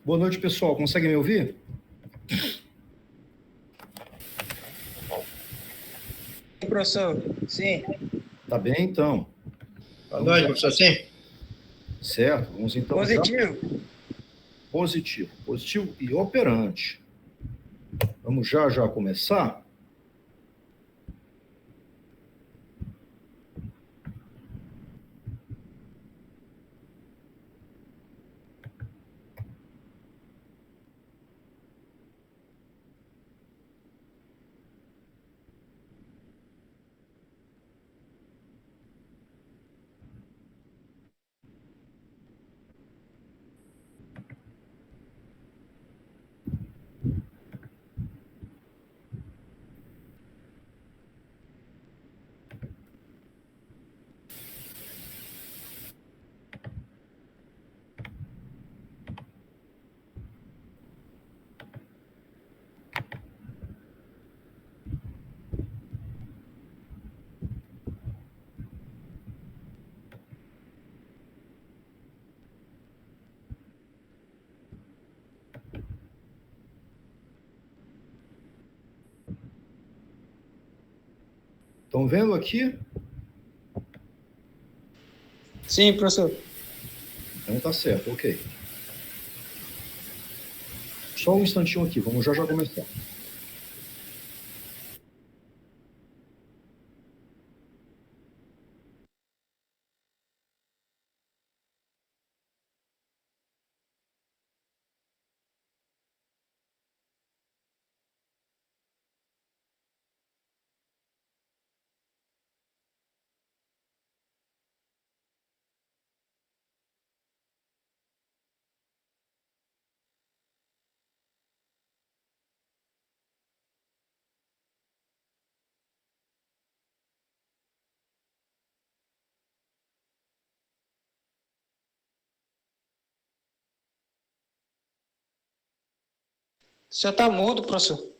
Boa noite, pessoal. Conseguem me ouvir? Professor, sim. Tá bem, então. Boa noite, professor, sim. Certo, vamos então... Positivo. Positivo e operante. Vamos já começar? Estão vendo aqui? Sim, professor. Então tá certo, ok. Só um instantinho aqui, vamos já começar. O senhor está mudo, professor.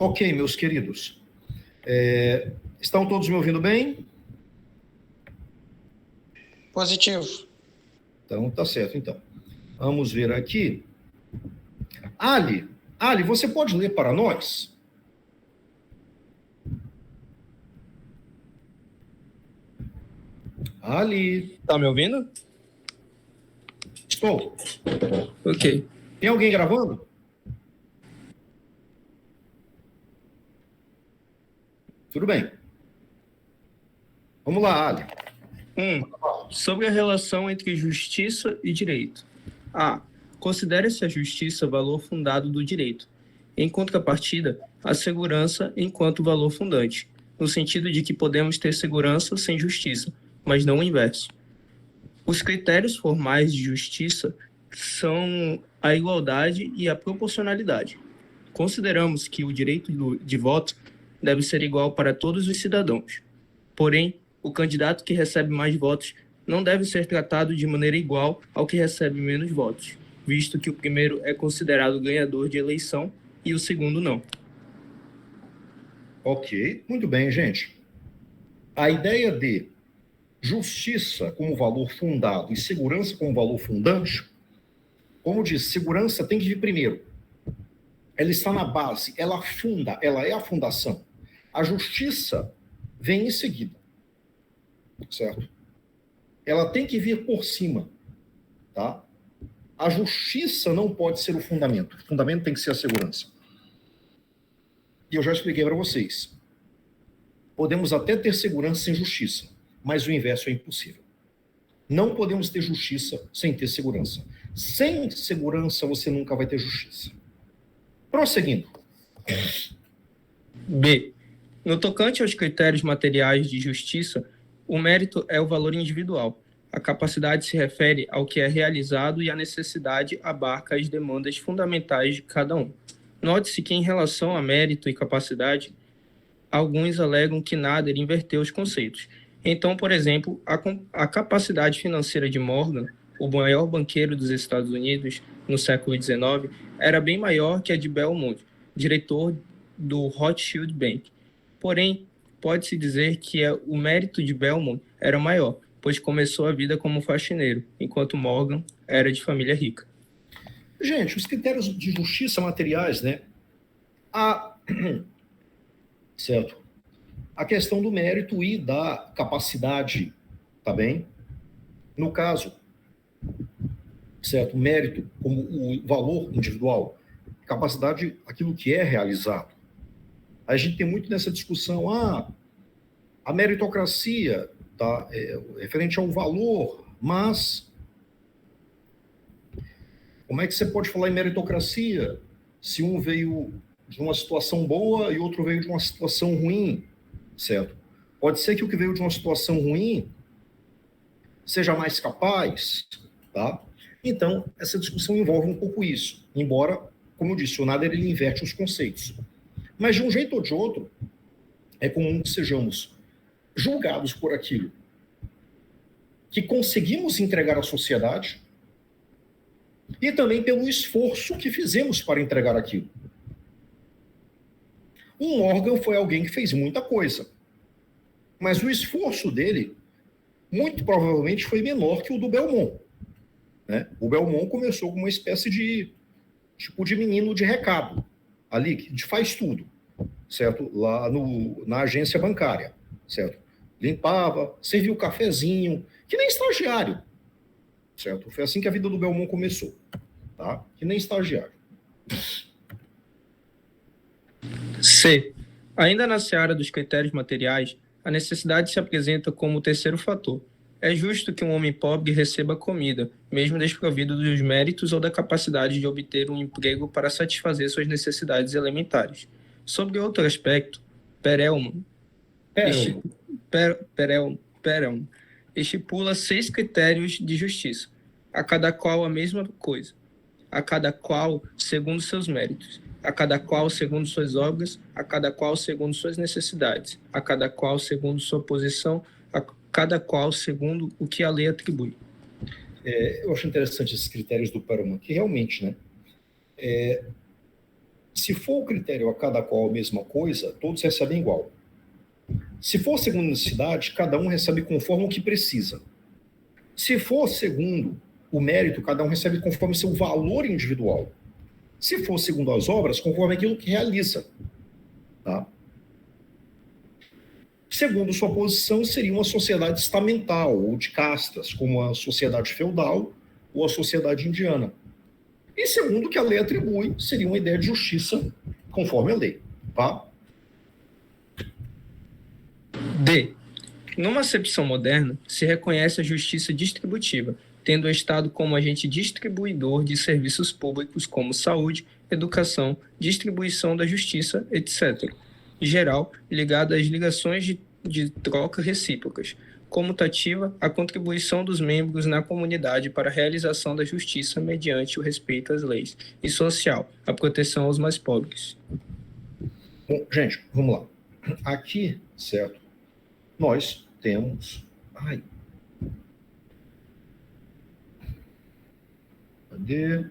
Ok, meus queridos. Estão todos me ouvindo bem? Positivo. Então tá certo, então. Vamos ver aqui. Ali, você pode ler para nós? Ali. Tá me ouvindo? Estou. Ok. Tem alguém gravando? Tudo bem. Vamos lá, Ali. Sobre a relação entre justiça e direito. A. Considere-se a justiça valor fundado do direito. Em contrapartida, a segurança enquanto valor fundante, no sentido de que podemos ter segurança sem justiça, mas não o inverso. Os critérios formais de justiça são a igualdade e a proporcionalidade. Consideramos que o direito de voto deve ser igual para todos os cidadãos. Porém, o candidato que recebe mais votos não deve ser tratado de maneira igual ao que recebe menos votos, visto que o primeiro é considerado ganhador de eleição e o segundo não. Ok, muito bem, gente. A ideia de justiça como valor fundado e segurança como valor fundante, como diz, segurança tem que vir primeiro. ela está na base, ela funda, ela é a fundação. A justiça vem em seguida, certo? Ela tem que vir por cima, tá? A justiça não pode ser o fundamento tem que ser a segurança. E eu já expliquei para vocês. Podemos até ter segurança sem justiça, mas o inverso é impossível. Não podemos ter justiça sem ter segurança. Sem segurança, você nunca vai ter justiça. Prosseguindo. B. No tocante aos critérios materiais de justiça, o mérito é o valor individual. A capacidade se refere ao que é realizado e a necessidade abarca as demandas fundamentais de cada um. Note-se que, em relação a mérito e capacidade, alguns alegam que Nader inverteu os conceitos. Então, por exemplo, a capacidade financeira de Morgan, o maior banqueiro dos Estados Unidos no século XIX, era bem maior que a de Belmont, diretor do Rothschild Bank. Porém, pode-se dizer que o mérito de Belmont era maior, pois começou a vida como faxineiro, enquanto Morgan era de família rica. Gente, os critérios de justiça materiais, né? Certo? A questão do mérito e da capacidade, tá bem? No caso, certo? Mérito como o valor individual, capacidade, aquilo que é realizado. A gente tem muito nessa discussão, a meritocracia, tá? Referente ao valor, mas como é que você pode falar em meritocracia se um veio de uma situação boa e outro veio de uma situação ruim, certo? Pode ser que o que veio de uma situação ruim seja mais capaz, tá? Então, essa discussão envolve um pouco isso, embora, como eu disse, o Nader ele inverte os conceitos. Mas, de um jeito ou de outro, é comum que sejamos julgados por aquilo que conseguimos entregar à sociedade e também pelo esforço que fizemos para entregar aquilo. Um órgão foi alguém que fez muita coisa, mas o esforço dele, muito provavelmente, foi menor que o do Belmont. Né? O Belmont começou como uma espécie de menino de recado, ali, que faz tudo, certo? Lá na agência bancária, certo? Limpava, servia o cafezinho, que nem estagiário, certo? Foi assim que a vida do Belmont começou, tá? Que nem estagiário. C. Ainda na seara dos critérios materiais, a necessidade se apresenta como o terceiro fator. É justo que um homem pobre receba comida, mesmo desprovido dos méritos ou da capacidade de obter um emprego para satisfazer suas necessidades elementares. Sobre outro aspecto, Perelman estipula 6 critérios de justiça, a cada qual a mesma coisa, a cada qual segundo seus méritos, a cada qual segundo suas obras, a cada qual segundo suas necessidades, a cada qual segundo sua posição, a cada qual segundo o que a lei atribui. Eu acho interessante esses critérios do Perelman, que realmente, né? Se for o critério a cada qual a mesma coisa, todos recebem igual. Se for segundo necessidade, cada um recebe conforme o que precisa. Se for segundo o mérito, cada um recebe conforme seu valor individual. Se for segundo as obras, conforme aquilo que realiza. Tá? Segundo sua posição, seria uma sociedade estamental ou de castas, como a sociedade feudal ou a sociedade indiana. E segundo o que a lei atribui, seria uma ideia de justiça conforme a lei. Tá? D. Numa acepção moderna, se reconhece a justiça distributiva, tendo o Estado como agente distribuidor de serviços públicos como saúde, educação, distribuição da justiça, etc. Em geral, ligado às ligações de troca recíprocas, comutativa a contribuição dos membros na comunidade para a realização da justiça mediante o respeito às leis, e social, a proteção aos mais pobres. Bom, gente, vamos lá. Aqui, certo, nós temos... Cadê?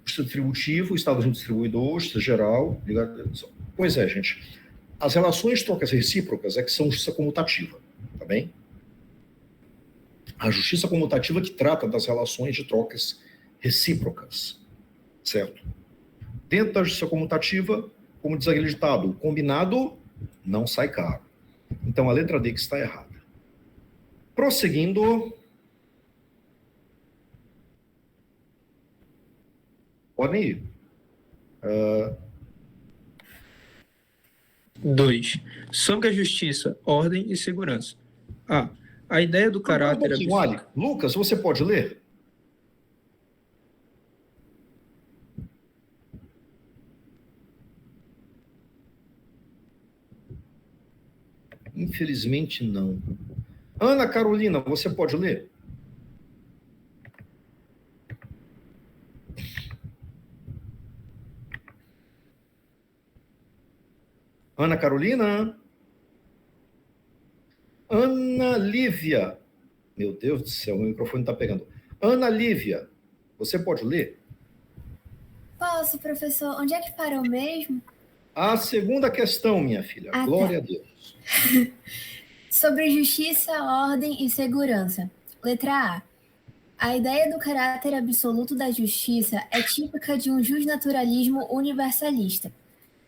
Justiça distributivo, Estado distribuidor, justiça geral, ligado... Pois é, gente. As relações de trocas recíprocas é que são justiça comutativa, tá bem? A justiça comutativa que trata das relações de trocas recíprocas, certo? Dentro da justiça comutativa, como diz aquele ditado, o combinado não sai caro. Então, a letra D que está errada. Prosseguindo. Podem ir. 2. Sobre a justiça, ordem e segurança. A. A ideia do caráter absoluto. Lucas, você pode ler? Infelizmente, não. Ana Carolina, você pode ler? Ana Carolina? Ana Lívia. Meu Deus do céu, meu microfone está pegando. Ana Lívia, você pode ler? Posso, professor. Onde é que parou mesmo? A segunda questão, minha filha. Glória a Deus. Sobre justiça, ordem e segurança. Letra A. A ideia do caráter absoluto da justiça é típica de um justnaturalismo universalista.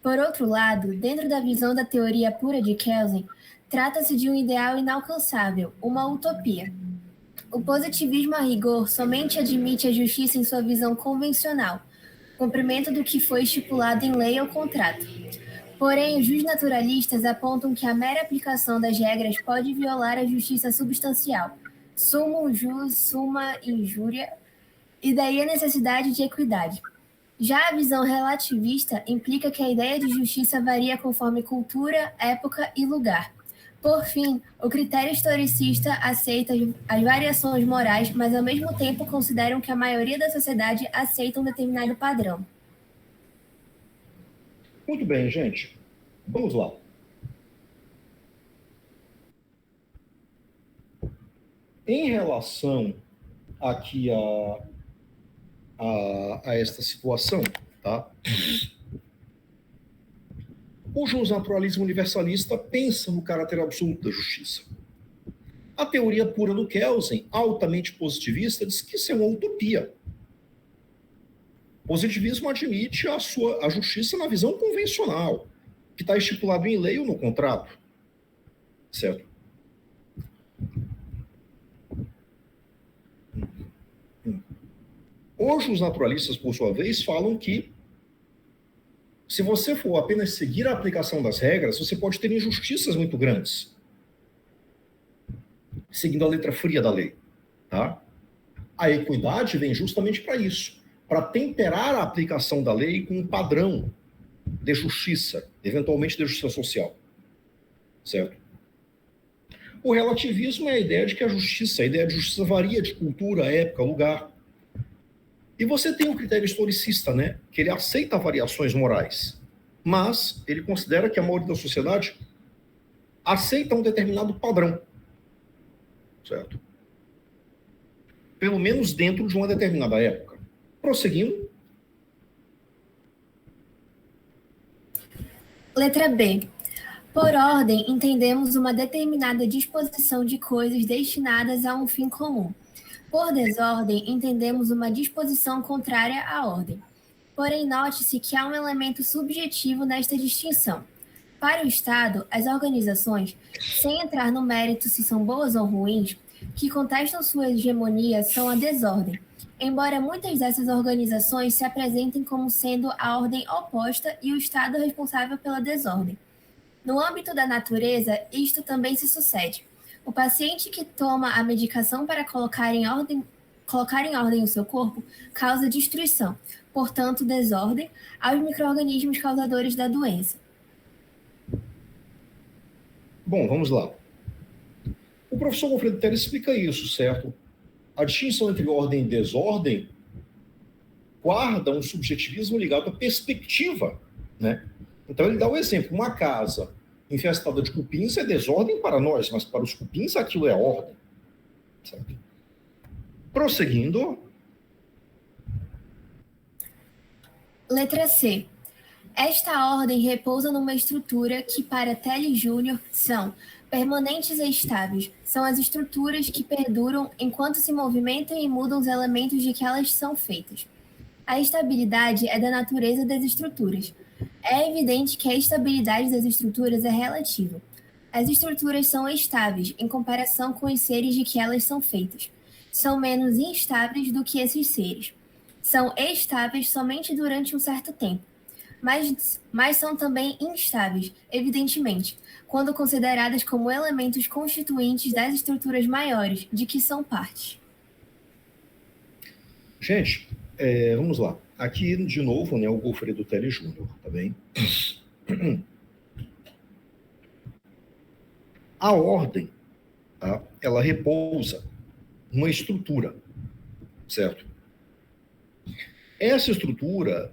Por outro lado, dentro da visão da teoria pura de Kelsen, trata-se de um ideal inalcançável, uma utopia. O positivismo a rigor somente admite a justiça em sua visão convencional, cumprimento do que foi estipulado em lei ou contrato. Porém, os justnaturalistas apontam que a mera aplicação das regras pode violar a justiça substancial, summum jus, summa injuria, e daí a necessidade de equidade. Já a visão relativista implica que a ideia de justiça varia conforme cultura, época e lugar. Por fim, o critério historicista aceita as variações morais, mas ao mesmo tempo consideram que a maioria da sociedade aceita um determinado padrão. Muito bem, gente. Vamos lá. Em relação aqui a esta situação, tá? O justnaturalismo universalista pensa no caráter absoluto da justiça. A teoria pura do Kelsen, altamente positivista, diz que isso é uma utopia. O positivismo admite a justiça na visão convencional, que está estipulado em lei ou no contrato. Certo? Hoje, os naturalistas, por sua vez, falam que se você for apenas seguir a aplicação das regras, você pode ter injustiças muito grandes, seguindo a letra fria da lei. Tá? A equidade vem justamente para isso, para temperar a aplicação da lei com um padrão de justiça, eventualmente de justiça social. Certo? O relativismo é a ideia de que a ideia de justiça varia de cultura, época, lugar. E você tem o critério historicista, né? Que ele aceita variações morais, mas ele considera que a maioria da sociedade aceita um determinado padrão, certo? Pelo menos dentro de uma determinada época. Prosseguindo. Letra B. Por ordem, entendemos uma determinada disposição de coisas destinadas a um fim comum. Por desordem, entendemos uma disposição contrária à ordem. Porém, note-se que há um elemento subjetivo nesta distinção. Para o Estado, as organizações, sem entrar no mérito se são boas ou ruins, que contestam sua hegemonia são a desordem, embora muitas dessas organizações se apresentem como sendo a ordem oposta e o Estado responsável pela desordem. No âmbito da natureza, isto também se sucede. O paciente que toma a medicação para colocar em ordem o seu corpo causa destruição, portanto, desordem, aos micro-organismos causadores da doença. Bom, vamos lá. O professor Goffredo Teles explica isso, certo? A distinção entre ordem e desordem guarda um subjetivismo ligado à perspectiva, né? Então ele dá o exemplo, uma casa infestada de cupins é desordem para nós, mas para os cupins aquilo é ordem. Certo? Prosseguindo. Letra C. Esta ordem repousa numa estrutura que, para Teles Júnior, são permanentes e estáveis. São as estruturas que perduram enquanto se movimentam e mudam os elementos de que elas são feitas. A estabilidade é da natureza das estruturas. É evidente que a estabilidade das estruturas é relativa. As estruturas são estáveis em comparação com os seres de que elas são feitas. São menos instáveis do que esses seres. São estáveis somente durante um certo tempo, mas são também instáveis, evidentemente, quando consideradas como elementos constituintes das estruturas maiores, de que são partes. Gente, vamos lá. Aqui, de novo, né, o Goffredo Teles Júnior, tá bem? A ordem, tá, ela repousa numa estrutura, certo? Essa estrutura,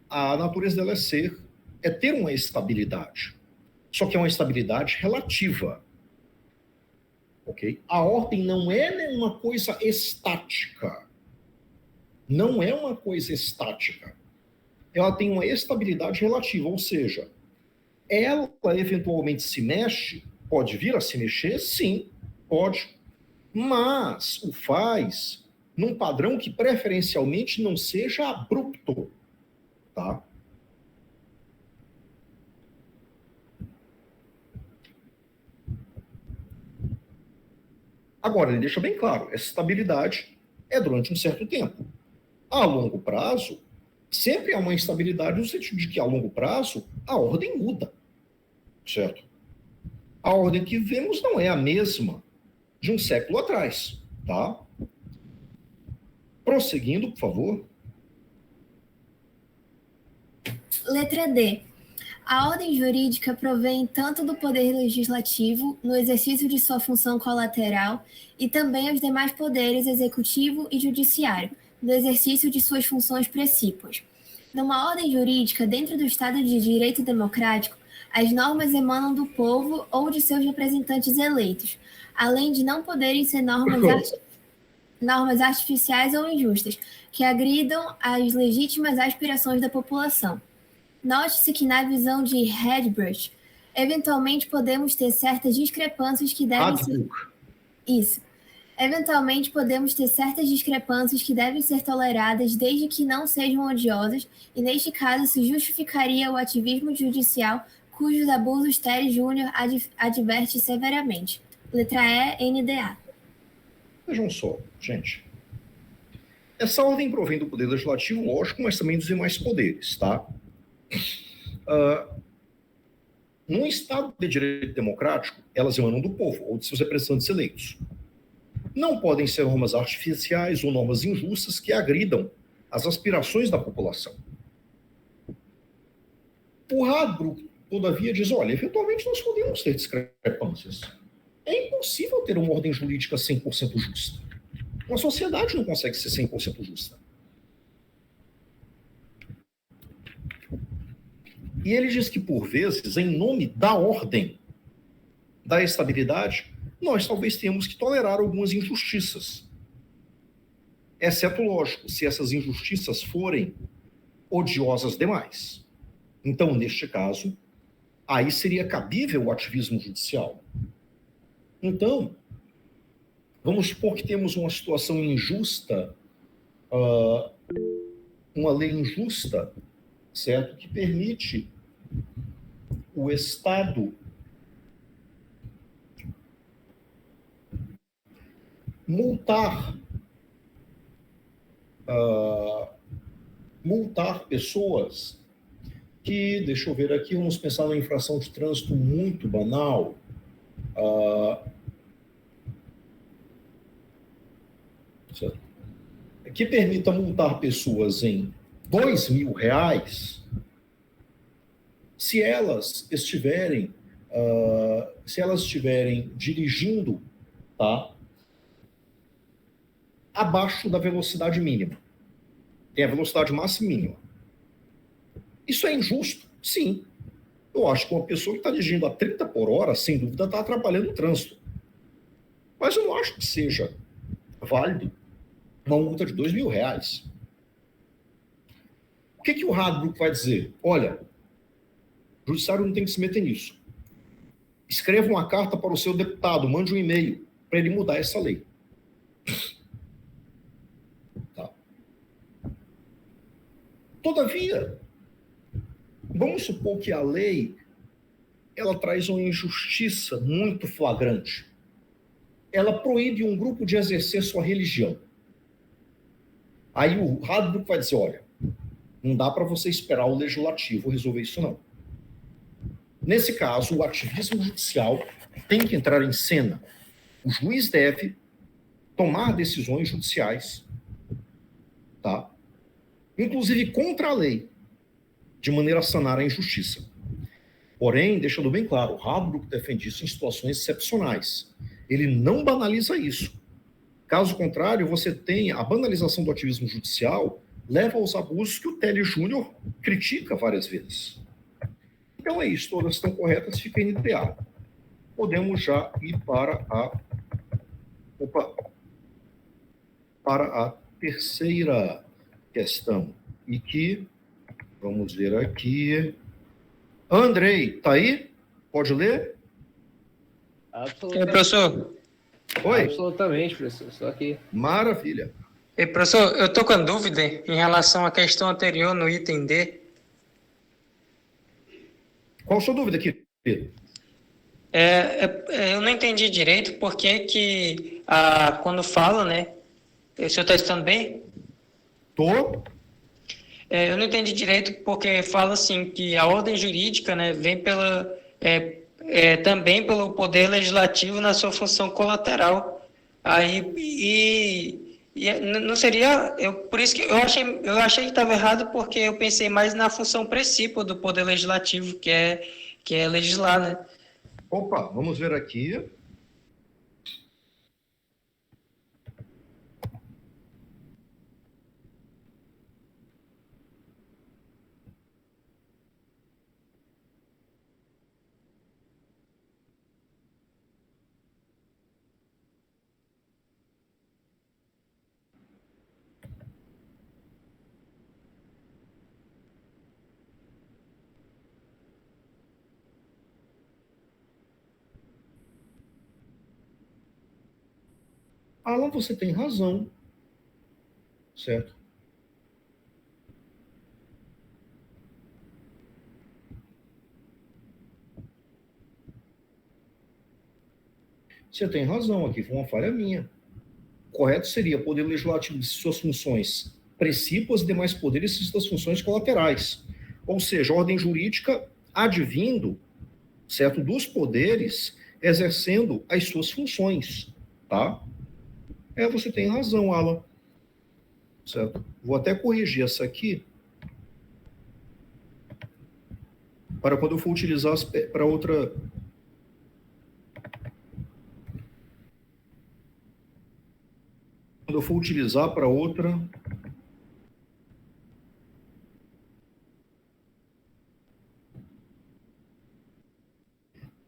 a natureza dela é ter uma estabilidade. Só que é uma estabilidade relativa. Ok? A ordem não é uma coisa estática. Não é uma coisa estática. Ela tem uma estabilidade relativa, ou seja, ela eventualmente se mexe, pode vir a se mexer, sim, pode, mas o faz num padrão que preferencialmente não seja abrupto, tá? Agora, ele deixa bem claro, essa estabilidade é durante um certo tempo. A longo prazo, sempre há uma instabilidade no sentido de que, a longo prazo, a ordem muda, certo? A ordem que vemos não é a mesma de um século atrás, tá? Prosseguindo, por favor. Letra D. A ordem jurídica provém tanto do poder legislativo, no exercício de sua função colateral, e também aos demais poderes executivo e judiciário, no exercício de suas funções precípuas. Numa ordem jurídica, dentro do Estado de Direito Democrático, as normas emanam do povo ou de seus representantes eleitos, além de não poderem ser normas artificiais ou injustas, que agridam as legítimas aspirações da população. Note-se que, na visão de Radbruch, eventualmente podemos ter certas discrepâncias que devem ser... Isso. Eventualmente podemos ter certas discrepâncias que devem ser toleradas desde que não sejam odiosas, e neste caso se justificaria o ativismo judicial cujos abusos Teles Júnior adverte severamente. Letra E, NDA. Vejam só, gente. Essa ordem provém do poder legislativo, lógico, mas também dos demais poderes, tá? Num Estado de direito democrático, elas emanam do povo ou de seus representantes eleitos. Não podem ser normas artificiais ou normas injustas que agridam as aspirações da população. O Radbruch, todavia, diz, olha, eventualmente nós podemos ter discrepâncias. É impossível ter uma ordem jurídica 100% justa. Uma sociedade não consegue ser 100% justa. E ele diz que, por vezes, em nome da ordem, da estabilidade, nós talvez tenhamos que tolerar algumas injustiças. Exceto, lógico, se essas injustiças forem odiosas demais. Então, neste caso, aí seria cabível o ativismo judicial. Então, vamos supor que temos uma situação injusta, uma lei injusta, certo? Que permite o Estado multar pessoas que, deixa eu ver aqui, vamos pensar numa infração de trânsito muito banal, certo? Que permita multar pessoas em R$2.000 se elas estiverem dirigindo, tá, abaixo da velocidade mínima. Tem a velocidade máxima e mínima. Isso é injusto? Sim. Eu acho que uma pessoa que está dirigindo a 30 por hora, sem dúvida, está atrapalhando o trânsito. Mas eu não acho que seja válido uma multa de R$2.000. O que o Radbruch vai dizer? Olha, o judiciário não tem que se meter nisso. Escreva uma carta para o seu deputado, mande um e-mail para ele mudar essa lei. Tá. Todavia, vamos supor que a lei ela traz uma injustiça muito flagrante. Ela proíbe um grupo de exercer sua religião. Aí o Radbruch vai dizer, olha, não dá para você esperar o legislativo resolver isso, não. Nesse caso, o ativismo judicial tem que entrar em cena. O juiz deve tomar decisões judiciais, tá? Inclusive contra a lei, de maneira a sanar a injustiça. Porém, deixando bem claro, o Radbruch defende isso em situações excepcionais. Ele não banaliza isso. Caso contrário, você tem a banalização do ativismo judicial, leva aos abusos que o Tellez Júnior critica várias vezes. Então é isso, todas estão corretas, fica NTA. Podemos já ir para a terceira questão. E que, vamos ver aqui... Andrei, tá aí? Pode ler? Absolutamente. Professor. Oi? Absolutamente, professor. Estou aqui. Maravilha. Professor, eu estou com dúvida em relação à questão anterior no item D. Qual a sua dúvida aqui, Pedro? Eu não entendi direito porque que quando fala, né? O senhor está estudando bem? Tô. Eu não entendi direito porque fala assim que a ordem jurídica, né, vem também pelo poder legislativo na sua função colateral. Aí não seria, por isso que eu achei que estava errado porque eu pensei mais na função principal do poder legislativo, que é legislar, né? Opa, vamos ver aqui. Alan, você tem razão. Certo? Você tem razão, aqui foi uma falha minha. O correto seria poder legislativo de suas funções precípuas e demais poderes de suas funções colaterais. Ou seja, a ordem jurídica advindo, certo, dos poderes exercendo as suas funções, tá? Você tem razão, Alan. Certo? Vou até corrigir essa aqui para quando eu for utilizar para outra... Quando eu for utilizar para outra...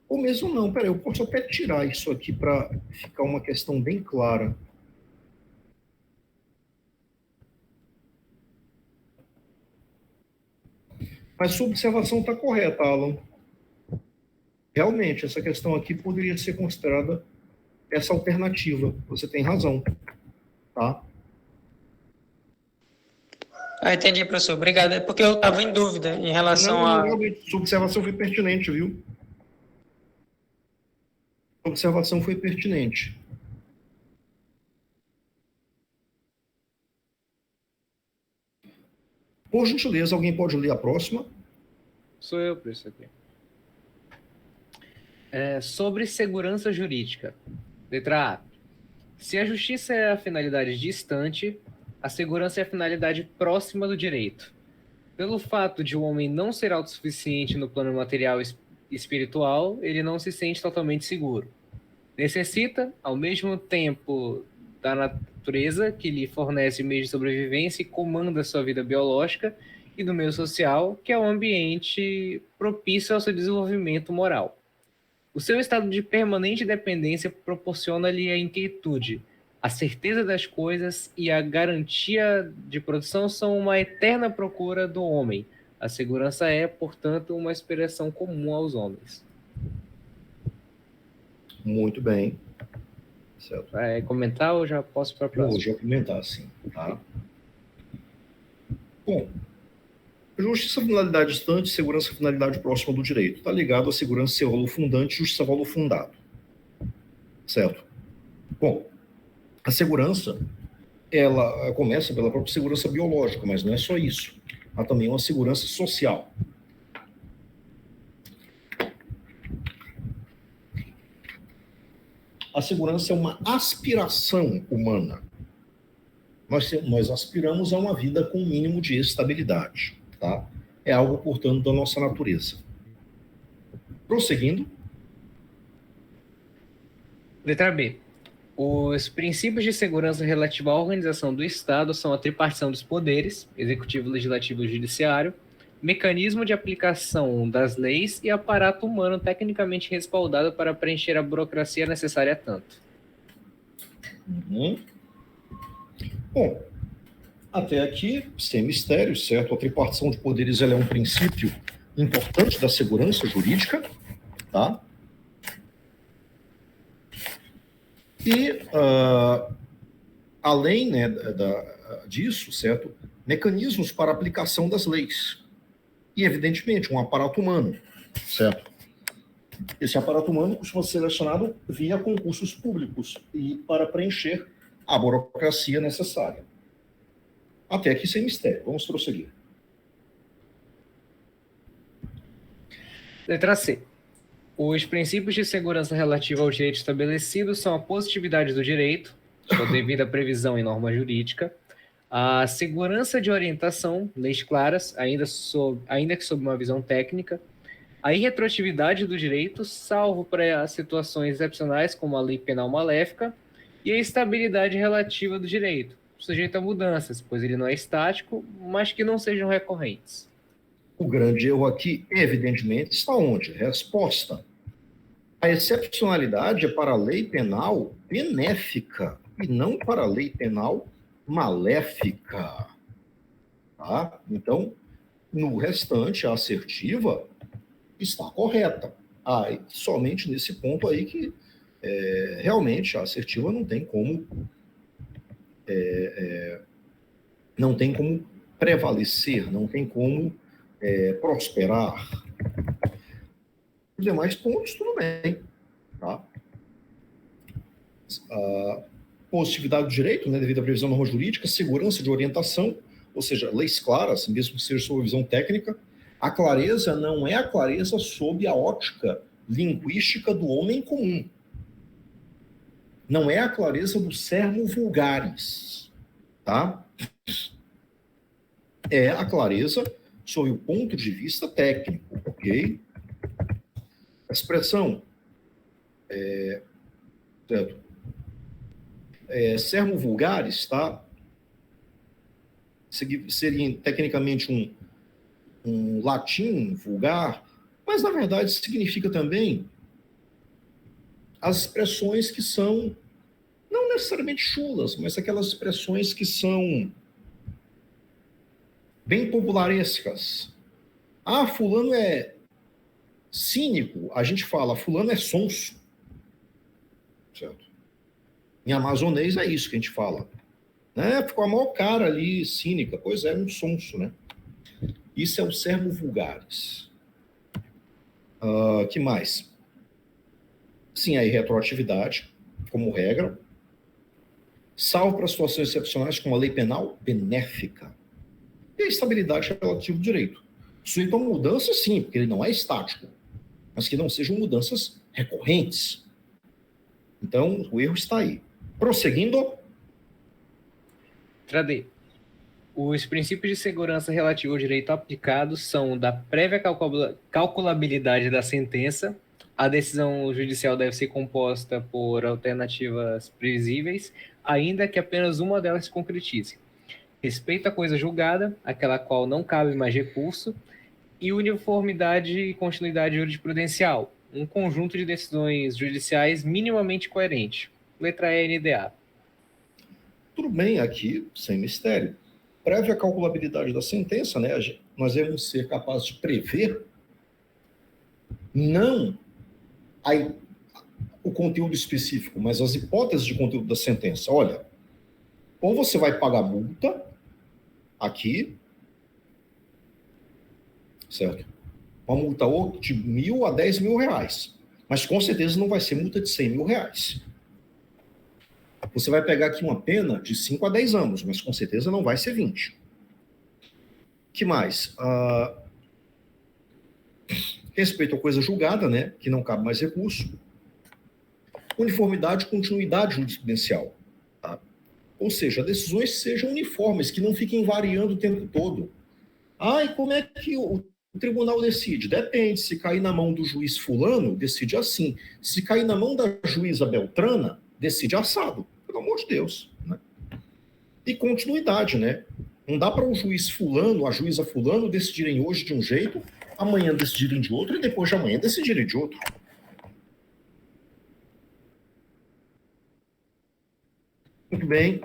Ou mesmo não, peraí, eu posso até tirar isso aqui para ficar uma questão bem clara. Mas sua observação está correta, Alan. Realmente, essa questão aqui poderia ser considerada essa alternativa. Você tem razão. Tá? Entendi, professor. Obrigado. É porque eu estava em dúvida em relação a... Realmente, sua observação foi pertinente, viu? Sua observação foi pertinente. Por gentileza, alguém pode ler a próxima? Sou eu, professor. Aqui. Sobre segurança jurídica. Letra A. Se a justiça é a finalidade distante, a segurança é a finalidade próxima do direito. Pelo fato de o homem não ser autossuficiente no plano material e espiritual, ele não se sente totalmente seguro. Necessita, ao mesmo tempo, da natureza, que lhe fornece meios de sobrevivência e comanda sua vida biológica, e do meio social, que é um ambiente propício ao seu desenvolvimento moral. O seu estado de permanente dependência proporciona-lhe a inquietude. A certeza das coisas e a garantia de produção são uma eterna procura do homem. A segurança é, portanto, uma aspiração comum aos homens. Muito bem. Certo. Vai comentar ou já posso para a próxima? Vou já comentar, sim. Tá? Bom, Justiça, finalidade distante, segurança, finalidade próxima do direito. Está ligado a segurança ser valor fundante, justiça, valor fundado. Certo? Bom, a segurança, ela começa pela própria segurança biológica, mas não é só isso. Há também uma segurança social. A segurança é uma aspiração humana. Nós aspiramos a uma vida com um mínimo de estabilidade. Tá? É algo, portanto, da nossa natureza. Prosseguindo. Letra B. Os princípios de segurança relativos à organização do Estado são a tripartição dos poderes, executivo, legislativo e judiciário, mecanismo de aplicação das leis e aparato humano tecnicamente respaldado para preencher a burocracia necessária a tanto. Bom, até aqui, sem mistério, certo? A tripartição de poderes ela é um princípio importante da segurança jurídica, tá? E, além, né, disso, certo? Mecanismos para aplicação das leis. E, evidentemente, um aparato humano, certo? Esse aparato humano costuma ser selecionado via concursos públicos e para preencher a burocracia necessária. Até aqui sem mistério. Vamos prosseguir. Letra C. Os princípios de segurança relativa ao direito estabelecidos são a positividade do direito, sua devida previsão em norma jurídica, a segurança de orientação, leis claras, ainda que sob uma visão técnica, a irretroatividade do direito, salvo para situações excepcionais como a lei penal maléfica, e a estabilidade relativa do direito, sujeito a mudanças, pois ele não é estático, mas que não sejam recorrentes. O grande erro aqui, evidentemente, está onde? Resposta. A excepcionalidade é para a lei penal benéfica e não para a lei penal maléfica. Tá? Então, no restante, a assertiva está correta. Somente nesse ponto aí que realmente a assertiva não tem como prevalecer, não tem como prosperar. Os demais pontos, tudo bem. Tá? Positividade do direito, né, devido à previsão da norma jurídica, segurança de orientação, ou seja, leis claras, mesmo que seja sob visão técnica. A clareza não é a clareza sob a ótica linguística do homem comum. Não é a clareza do sermo vulgaris, tá? É a clareza sob o ponto de vista técnico, ok? A expressão sermo vulgaris, tá? Seria tecnicamente um latim vulgar, mas na verdade significa também as expressões que são não necessariamente chulas, mas aquelas expressões que são bem popularescas. Fulano é cínico, a gente fala, fulano é sonso. Certo? Em amazonês é isso que a gente fala. Né? Ficou a maior cara ali, cínica. Pois é, um sonso, né? Isso é o sermo vulgaris. Que mais? Sim, a irretroatividade, como regra. Salvo para situações excepcionais, como a lei penal benéfica. E a estabilidade relativa do direito. Sujeito a mudança, sim, porque ele não é estático. Mas que não sejam mudanças recorrentes. Então, o erro está aí. Prosseguindo. Letra D. Os princípios de segurança relativos ao direito aplicado são da prévia calculabilidade da sentença. A decisão judicial deve ser composta por alternativas previsíveis, ainda que apenas uma delas se concretize. Respeito à coisa julgada, aquela qual não cabe mais recurso, e uniformidade e continuidade jurisprudencial, um conjunto de decisões judiciais minimamente coerente. Letra E, NDA. Tudo bem aqui, sem mistério. Prévia calculabilidade da sentença, né? Nós devemos ser capazes de prever não o conteúdo específico, mas as hipóteses de conteúdo da sentença. Olha, ou você vai pagar multa aqui, certo? Uma multa ou de 1.000 a 10 mil reais. Mas com certeza não vai ser multa de 100 mil reais. Você vai pegar aqui uma pena de 5 a 10 anos, mas com certeza não vai ser 20. Que mais? Respeito à coisa julgada, né? Que não cabe mais recurso. Uniformidade e continuidade jurisprudencial. Tá? Ou seja, decisões sejam uniformes, que não fiquem variando o tempo todo. E como é que o tribunal decide? Depende. Se cair na mão do juiz fulano, decide assim. Se cair na mão da juíza Beltrana, decide assado. Pelo amor de Deus. Né? E continuidade, né? Não dá para o juiz fulano, a juíza fulano, decidirem hoje de um jeito, amanhã decidirem de outro e depois de amanhã decidirem de outro. Muito bem.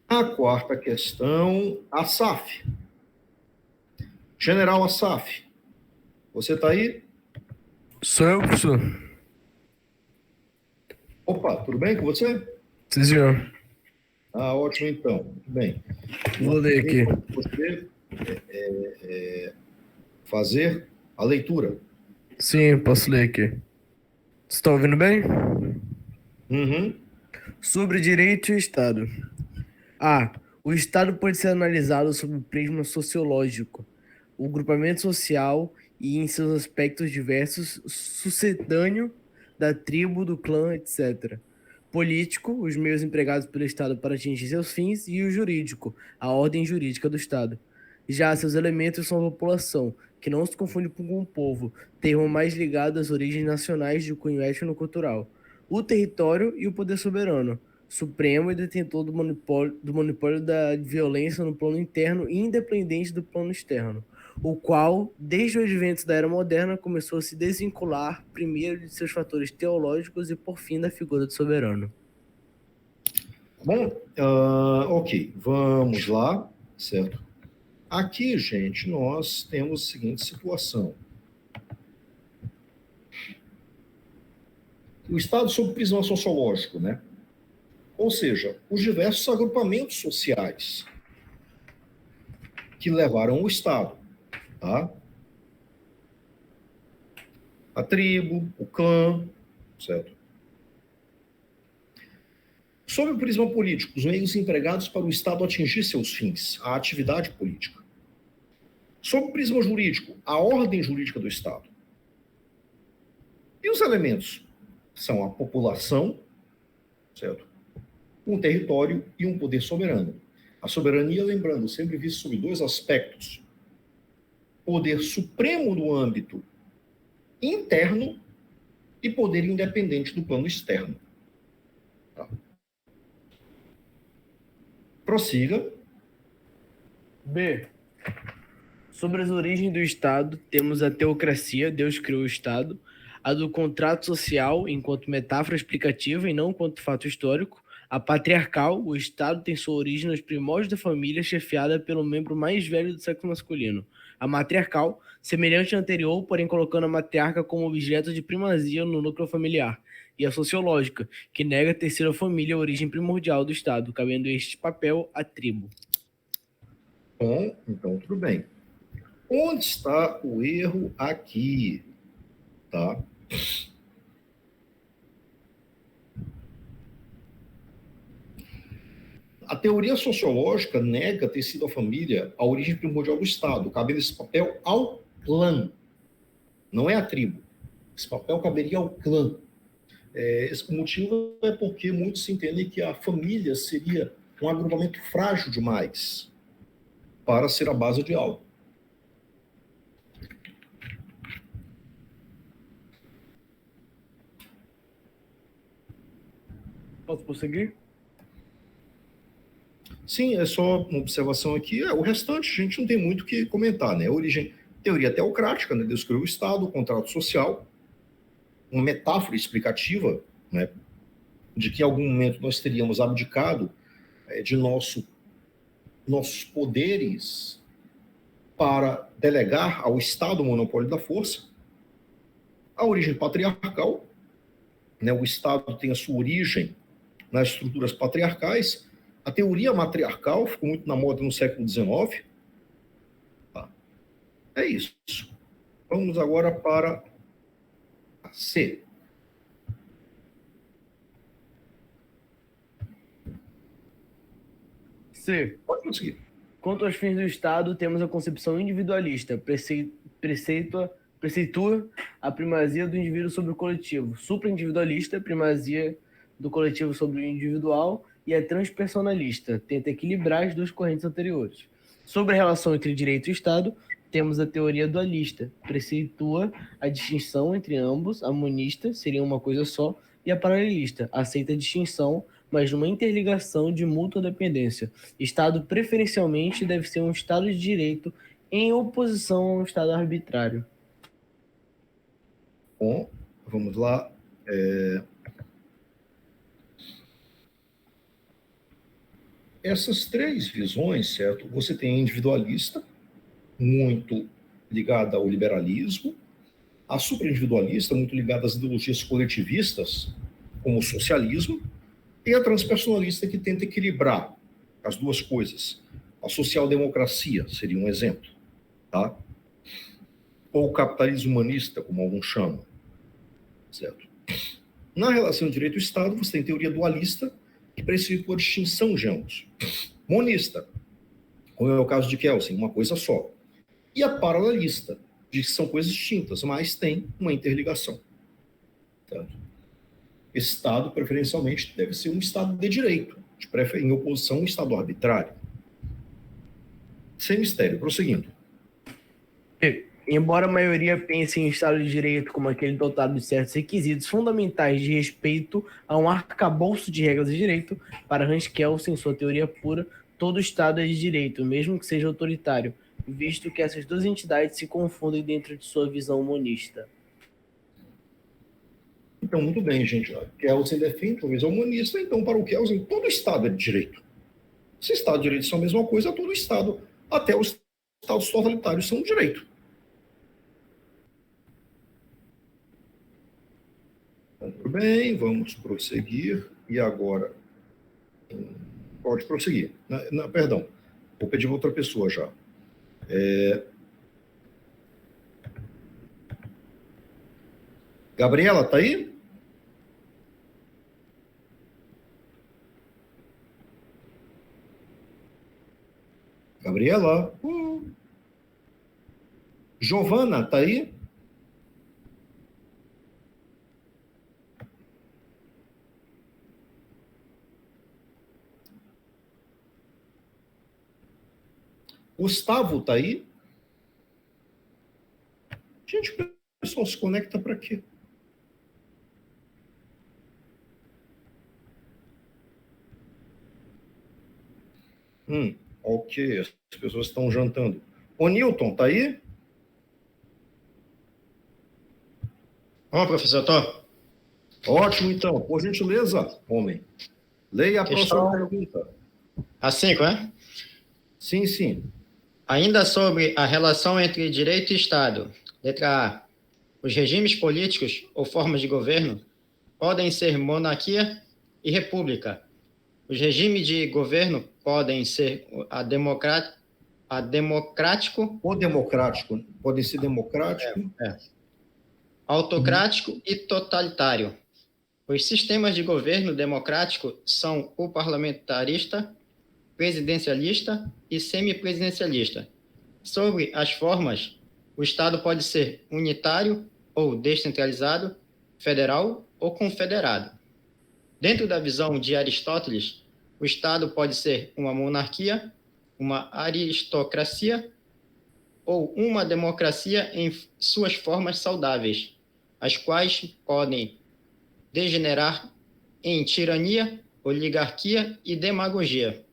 A quarta questão, Assaf. General Assaf, você está aí? Sou eu, professor. Opa, tudo bem com você? Sim, senhor. Ótimo, então. Muito bem. Vou ler aqui. Você fazer a leitura. Sim, posso ler aqui. Você está ouvindo bem? Uhum. Sobre direito e Estado. O Estado pode ser analisado sob o prisma sociológico, o grupamento social e em seus aspectos diversos, sucedâneo da tribo, do clã, etc. Político, os meios empregados pelo Estado para atingir seus fins, e o jurídico, a ordem jurídica do Estado. Já seus elementos são a população, que não se confunde com o povo, termo mais ligado às origens nacionais de cunho étnico-cultural. O território e o poder soberano, supremo e detentor do monopólio da violência no plano interno e independente do plano externo, o qual, desde o advento da era moderna, começou a se desvincular primeiro de seus fatores teológicos e, por fim, da figura do soberano. Bom, ok, vamos lá, certo? Aqui, gente, nós temos a seguinte situação. O Estado sob o prisma sociológico, né? Ou seja, os diversos agrupamentos sociais que levaram o Estado, tá? A tribo, o clã, certo? Sob o prisma político, os meios empregados para o Estado atingir seus fins, a atividade política. Sob o prisma jurídico, a ordem jurídica do Estado. E os elementos são a população, certo? Um território e um poder soberano. A soberania, lembrando, sempre vista sob dois aspectos. Poder supremo no âmbito interno e poder independente do plano externo. Tá? Prossiga. B. Sobre as origens do Estado, temos a teocracia, Deus criou o Estado, a do contrato social, enquanto metáfora explicativa e não enquanto fato histórico, a patriarcal, o Estado tem sua origem nos primórdios da família, chefiada pelo membro mais velho do sexo masculino. A matriarcal, semelhante à anterior, porém colocando a matriarca como objeto de primazia no núcleo familiar. E a sociológica, que nega ter sido a família a origem primordial do Estado, cabendo este papel à tribo. Bom, então tudo bem. Onde está o erro aqui? Tá? A teoria sociológica nega ter sido a família a origem primordial do Estado, cabendo esse papel ao clã, não é a tribo. Esse papel caberia ao clã. Esse motivo é porque muitos entendem que a família seria um agrupamento frágil demais para ser a base de algo. Posso prosseguir? Sim, é só uma observação aqui. O restante a gente não tem muito o que comentar, né? A origem, teoria teocrática, né? Deus criou o Estado, o contrato social, uma metáfora explicativa, né? De que em algum momento nós teríamos abdicado de nossos poderes para delegar ao Estado o monopólio da força. A origem patriarcal, né? O Estado tem a sua origem nas estruturas patriarcais. A teoria matriarcal ficou muito na moda no século XIX, É isso. Vamos agora para a C. C. Pode conseguir. Quanto aos fins do Estado, temos a concepção individualista, preceitua a primazia do indivíduo sobre o coletivo, supraindividualista, primazia do coletivo sobre o individual, e a transpersonalista, tenta equilibrar as duas correntes anteriores. Sobre a relação entre direito e Estado, temos a teoria dualista, preceitua a distinção entre ambos, a monista seria uma coisa só, e a paralelista, aceita a distinção, mas numa interligação de mútua dependência. Estado preferencialmente deve ser um Estado de direito em oposição a um Estado arbitrário. Bom, vamos lá. Essas três visões, certo? Você tem a individualista, muito ligada ao liberalismo, a superindividualista, muito ligada às ideologias coletivistas, como o socialismo, e a transpersonalista, que tenta equilibrar as duas coisas. A social-democracia seria um exemplo, tá? Ou o capitalismo humanista, como alguns chamam, certo? Na relação direito e Estado, você tem teoria dualista, que preceitua a distinção de ambos. Monista, como é o caso de Kelsen, uma coisa só. E a paralelista, de que são coisas distintas, mas tem uma interligação. Certo? Estado, preferencialmente, deve ser um Estado de direito, em oposição a um Estado arbitrário. Sem mistério, prosseguindo. Embora a maioria pense em Estado de Direito como aquele dotado de certos requisitos fundamentais de respeito a um arcabouço de regras de direito, para Hans Kelsen, em sua teoria pura, todo Estado é de direito, mesmo que seja autoritário, visto que essas duas entidades se confundem dentro de sua visão monista. Então, muito bem, gente. Kelsen defende uma visão humanista, então, para o Kelsen, todo Estado é de direito. Se Estado de direito são a mesma coisa, todo Estado, até os Estados totalitários, são de direito. Muito bem, vamos prosseguir. E agora, pode prosseguir. Perdão, vou pedir outra pessoa já. Gabriela, está aí? Gabriela? Giovana, está aí? Gustavo, tá aí? Gente, o pessoal se conecta para quê? Ok, as pessoas estão jantando. Ô, Newton, tá aí? Bom, professor, tô. Ótimo, então. Por gentileza, homem. Leia a próxima pergunta. A 5, né? Sim, sim. Ainda sobre a relação entre direito e Estado. Letra A. Os regimes políticos ou formas de governo podem ser monarquia e república. Os regimes de governo podem ser democrático. Ou democrático. Pode ser democrático. Autocrático e totalitário. Os sistemas de governo democrático são o parlamentarista, presidencialista e semipresidencialista. Sobre as formas, o Estado pode ser unitário ou descentralizado, federal ou confederado. Dentro da visão de Aristóteles, o Estado pode ser uma monarquia, uma aristocracia ou uma democracia em suas formas saudáveis, as quais podem degenerar em tirania, oligarquia e demagogia.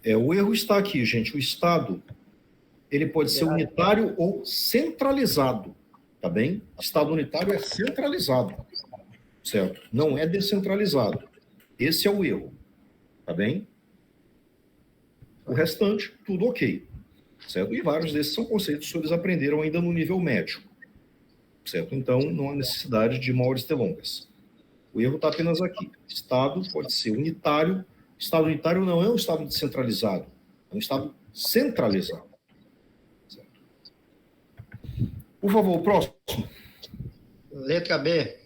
O erro está aqui, gente. O Estado, ele pode ser unitário ou centralizado, tá bem? Estado unitário é centralizado, certo? Não é descentralizado. Esse é o erro, tá bem? O restante, tudo ok, certo? E vários desses são conceitos que eles aprenderam ainda no nível médio, certo? Então, não há necessidade de maiores delongas. O erro está apenas aqui. Estado pode ser unitário. Estado unitário não é um Estado descentralizado, é um Estado centralizado. Certo? Por favor, próximo. Letra B.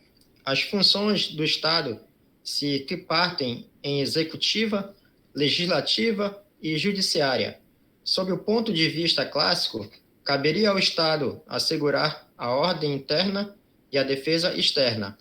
As funções do Estado se tripartem em executiva, legislativa e judiciária. Sob o ponto de vista clássico, caberia ao Estado assegurar a ordem interna e a defesa externa.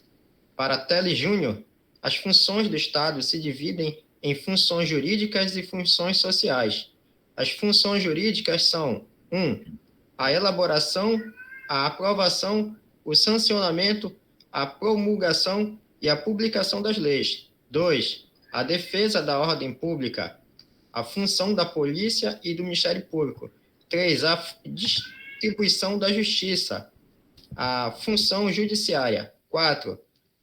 Para Telles Júnior, as funções do Estado se dividem em funções jurídicas e funções sociais. As funções jurídicas são 1. A elaboração, a aprovação, o sancionamento, a promulgação e a publicação das leis. 2. A defesa da ordem pública, a função da polícia e do Ministério Público. 3. A distribuição da justiça, a função judiciária. 4.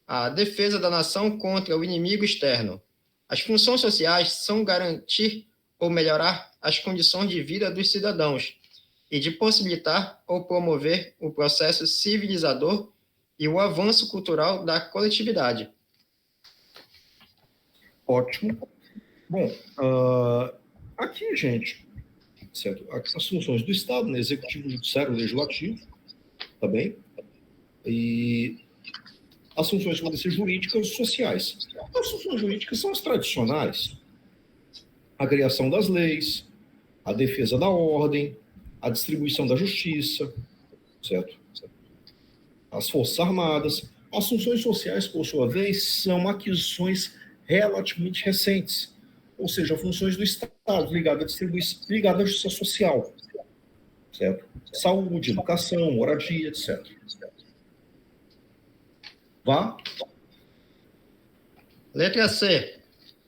A defesa da nação contra o inimigo externo. As funções sociais são garantir ou melhorar as condições de vida dos cidadãos e de possibilitar ou promover o processo civilizador e o avanço cultural da coletividade. Ótimo. Bom, aqui, gente, certo? As funções do Estado, né? Executivo, Judiciário, Legislativo, tá bem? E as funções podem ser jurídicas e sociais. As funções jurídicas são as tradicionais. A criação das leis, a defesa da ordem, a distribuição da justiça, certo? As Forças Armadas. As funções sociais, por sua vez, são aquisições relativamente recentes, ou seja, funções do Estado ligadas à distribuição, ligadas à justiça social, certo? Saúde, educação, moradia, etc. Vá. Letra C.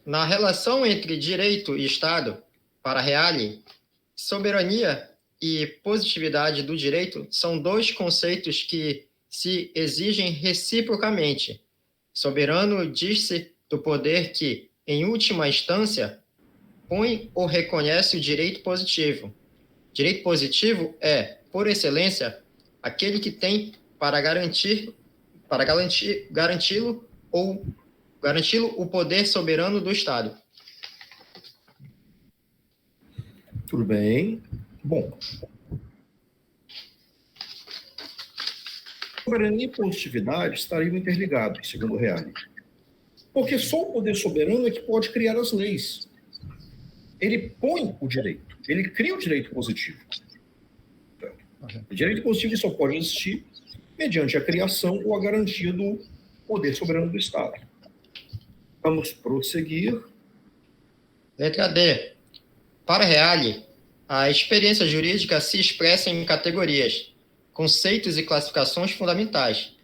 Na relação entre direito e Estado, para Reale, soberania e positividade do direito são dois conceitos que se exigem reciprocamente. Soberano diz-se do poder que, em última instância, põe ou reconhece o direito positivo. Direito positivo é, por excelência, aquele que tem para garanti-lo o poder soberano do Estado. Tudo bem. Bom. Soberania e positividade estariam interligados, segundo Reale. Porque só o poder soberano é que pode criar as leis. Ele põe o direito, ele cria o direito positivo. O direito positivo só pode existir mediante a criação ou a garantia do poder soberano do Estado. Vamos prosseguir. Letra D. Para Reale, a experiência jurídica se expressa em categorias, conceitos e classificações fundamentais,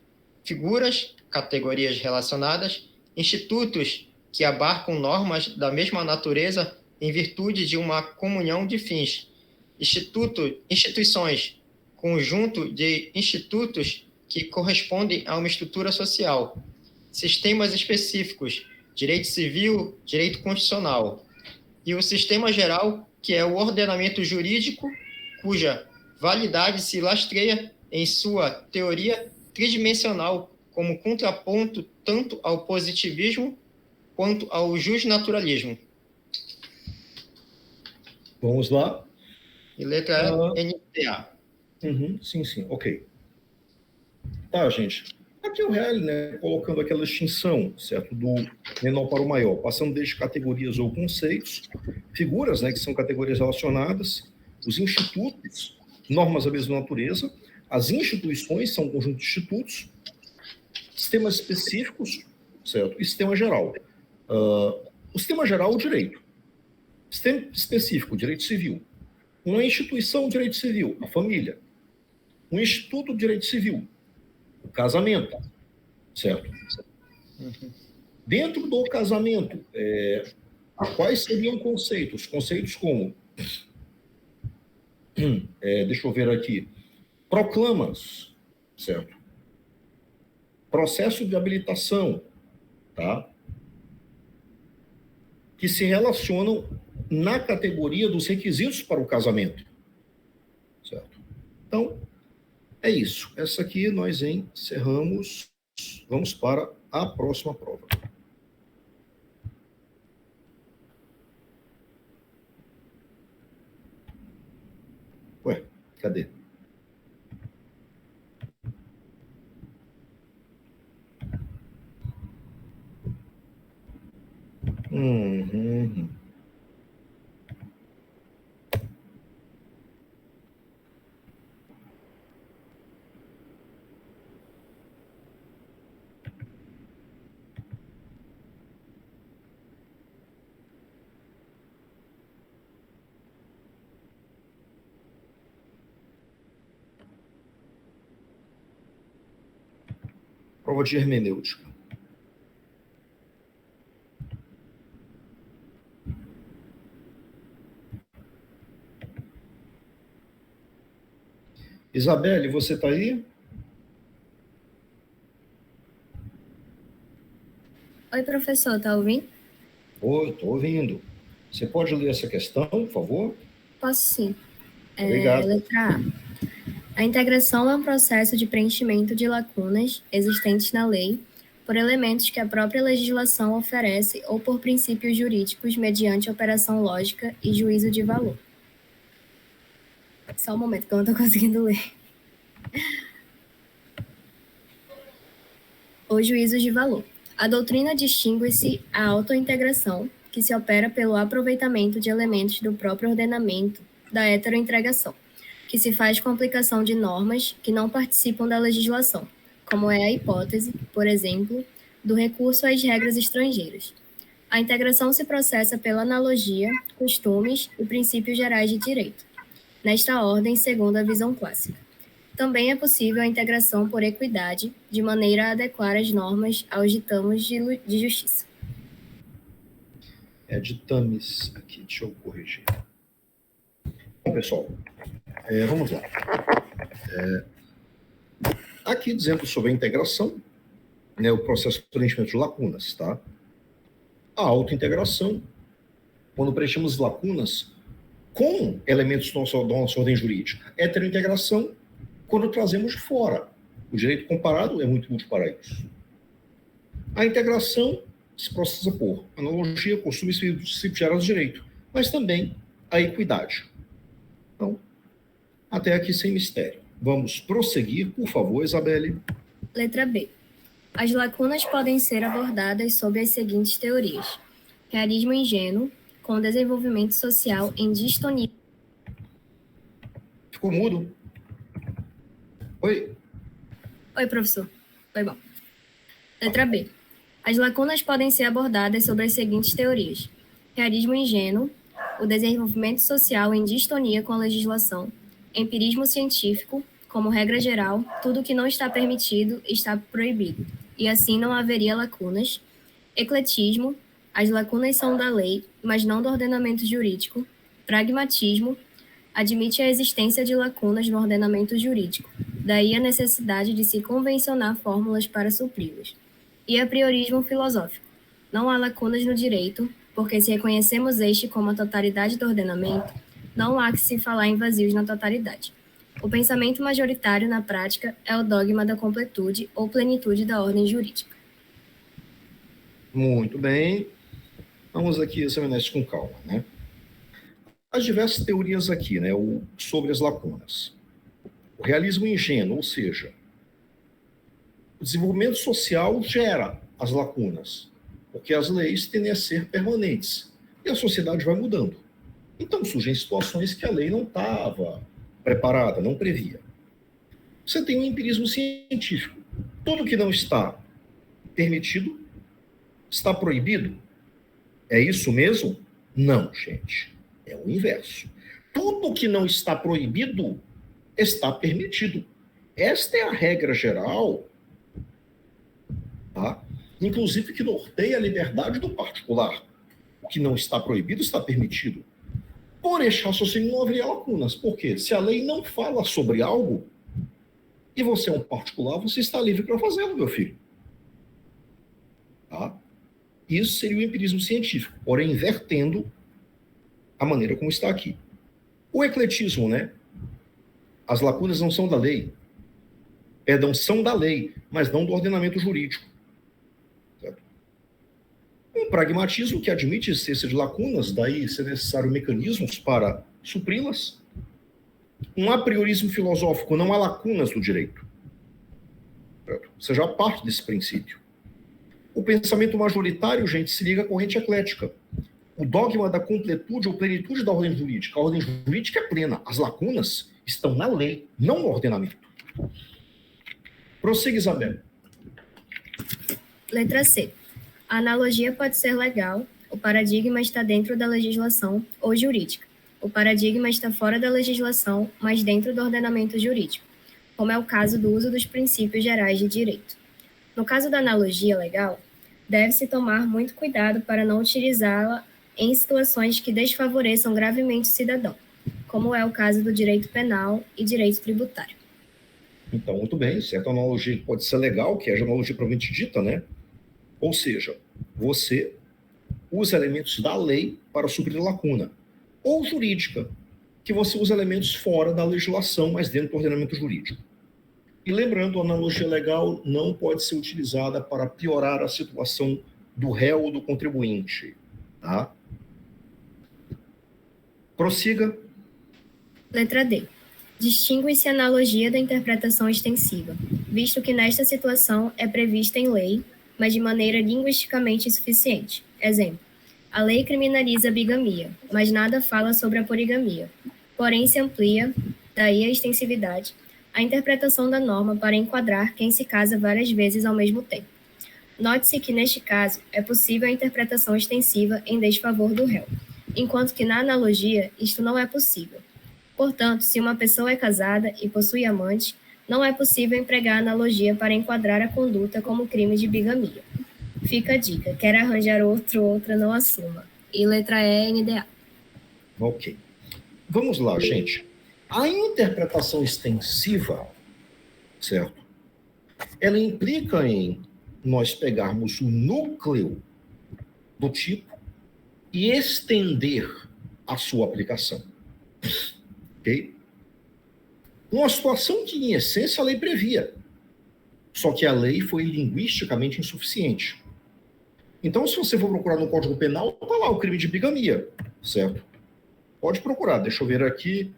figuras, categorias relacionadas, institutos que abarcam normas da mesma natureza em virtude de uma comunhão de fins, instituições, conjunto de institutos que correspondem a uma estrutura social, sistemas específicos, direito civil, direito constitucional, e o sistema geral, que é o ordenamento jurídico, cuja validade se lastreia em sua teoria tridimensional como contraponto tanto ao positivismo quanto ao justnaturalismo. Vamos lá. E letra NTA. Sim, ok. Tá, gente. Aqui o Reale, né, colocando aquela distinção, certo, do menor para o maior, passando desde categorias ou conceitos, figuras, né, que são categorias relacionadas, os institutos, normas da mesma natureza, as instituições são um conjunto de institutos, sistemas específicos, certo, e sistema geral. O sistema geral, o direito. Sistema específico, o direito civil. Uma instituição, o direito civil, a família. Um instituto, o direito civil, o casamento, certo? Dentro do casamento, Quais seriam conceitos? Conceitos como, deixa eu ver aqui, proclamas, certo? Processo de habilitação, tá? Que se relacionam na categoria dos requisitos para o casamento, certo? Então, é isso. Essa aqui nós encerramos. Vamos para a próxima prova. Ué, cadê? Uhum. Prova de hermenêutica. Isabelle, você está aí? Oi, professor, tá ouvindo? Oi, estou ouvindo. Você pode ler essa questão, por favor? Posso sim. Obrigado. Letra A. A integração é um processo de preenchimento de lacunas existentes na lei por elementos que a própria legislação oferece ou por princípios jurídicos mediante operação lógica e juízo de valor. Só um momento que eu não estou conseguindo ler. O juízo de valor. A doutrina distingue-se a autointegração, que se opera pelo aproveitamento de elementos do próprio ordenamento, da heterointegração, que se faz com aplicação de normas que não participam da legislação, como é a hipótese, por exemplo, do recurso às regras estrangeiras. A integração se processa pela analogia, costumes e princípios gerais de direito, nesta ordem segundo a visão clássica. Também é possível a integração por equidade, de maneira a adequar as normas aos ditames de justiça. É ditames aqui, deixa eu corrigir. Bom, pessoal, vamos lá. Aqui dizendo sobre a integração, né, o processo de preenchimento de lacunas, tá? A autointegração, quando preenchemos lacunas com elementos da nossa ordem jurídica. Heterointegração, quando trazemos de fora. O direito comparado é muito útil para isso. A integração se processa por analogia, costumes e princípios gerais do direito, mas também a equidade. Então, até aqui sem mistério. Vamos prosseguir, por favor, Isabelle. Letra B. As lacunas podem ser abordadas sob as seguintes teorias. Realismo ingênuo, com desenvolvimento social em distonia. Ficou mudo? Oi? Oi, professor. Foi bom. Letra B. As lacunas podem ser abordadas sobre as seguintes teorias. Realismo ingênuo, o desenvolvimento social em distonia com a legislação, empirismo científico, como regra geral, tudo que não está permitido está proibido, e assim não haveria lacunas, ecletismo, as lacunas são da lei, mas não do ordenamento jurídico, pragmatismo, admite a existência de lacunas no ordenamento jurídico, daí a necessidade de se convencionar fórmulas para supri-las. E apriorismo filosófico. Não há lacunas no direito, porque se reconhecemos este como a totalidade do ordenamento, não há que se falar em vazios na totalidade. O pensamento majoritário na prática é o dogma da completude ou plenitude da ordem jurídica. Muito bem. Vamos aqui examinar isso com calma, né? As diversas teorias aqui, né, sobre as lacunas. O realismo ingênuo, ou seja, o desenvolvimento social gera as lacunas, porque as leis tendem a ser permanentes e a sociedade vai mudando. Então surgem situações que a lei não estava preparada, não previa. Você tem um empirismo científico. Tudo que não está permitido está proibido. É isso mesmo? Não, gente. É o inverso. Tudo que não está proibido está permitido. Esta é a regra geral, tá? Inclusive que norteia a liberdade do particular. O que não está proibido está permitido. Por este raciocínio não haveria lacunas. Por quê? Se a lei não fala sobre algo, e você é um particular, você está livre para fazê-lo, meu filho. Tá? Isso seria o empirismo científico, porém invertendo a maneira como está aqui. O ecletismo, né? As lacunas não são da lei. Perdão, são da lei, mas não do ordenamento jurídico. Certo? Um pragmatismo que admite a existência de lacunas, daí ser necessário mecanismos para supri-las. Um apriorismo filosófico, não há lacunas do direito. Certo? Você já parte desse princípio. O pensamento majoritário, gente, se liga à corrente eclética. O dogma da completude ou plenitude da ordem jurídica. A ordem jurídica é plena. As lacunas estão na lei, não no ordenamento. Prossiga, Isabel. Letra C. A analogia pode ser legal, o paradigma está dentro da legislação, ou jurídica. O paradigma está fora da legislação, mas dentro do ordenamento jurídico, como é o caso do uso dos princípios gerais de direito. No caso da analogia legal, deve-se tomar muito cuidado para não utilizá-la em situações que desfavoreçam gravemente o cidadão, como é o caso do direito penal e direito tributário. Então, muito bem, certa analogia pode ser legal, que é a analogia propriamente dita, né? Ou seja, você usa elementos da lei para suprir a lacuna. Ou jurídica, que você usa elementos fora da legislação, mas dentro do ordenamento jurídico. E lembrando, a analogia legal não pode ser utilizada para piorar a situação do réu ou do contribuinte. Tá? Prossiga. Letra D. Distingue-se a analogia da interpretação extensiva, visto que nesta situação é prevista em lei, mas de maneira linguisticamente insuficiente. Exemplo, a lei criminaliza a bigamia, mas nada fala sobre a poligamia. Porém, se amplia, daí a extensividade, a interpretação da norma para enquadrar quem se casa várias vezes ao mesmo tempo. Note-se que, neste caso, é possível a interpretação extensiva em desfavor do réu, enquanto que, na analogia, isto não é possível. Portanto, se uma pessoa é casada e possui amante, não é possível empregar a analogia para enquadrar a conduta como crime de bigamia. Fica a dica, quer arranjar outro, outra, não assuma. E letra E, NDA. Ok. Vamos lá, gente. A interpretação extensiva, certo? Ela implica em nós pegarmos o núcleo do tipo e estender a sua aplicação. Ok? Uma situação que, em essência, a lei previa. Só que a lei foi linguisticamente insuficiente. Então, se você for procurar no Código Penal, está lá o crime de bigamia, certo? Pode procurar, deixa eu ver aqui.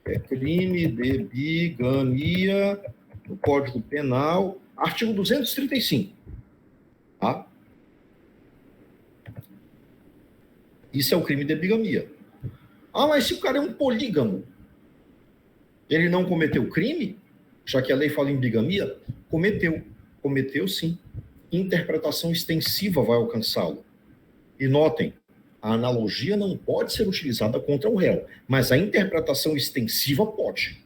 É crime de bigamia no Código Penal, artigo 235. Tá? Isso é o crime de bigamia. Ah, mas se o cara é um polígamo, ele não cometeu crime? Já que a lei fala em bigamia? Cometeu. Cometeu, sim. Interpretação extensiva vai alcançá-lo. E notem, a analogia não pode ser utilizada contra o réu, mas a interpretação extensiva pode.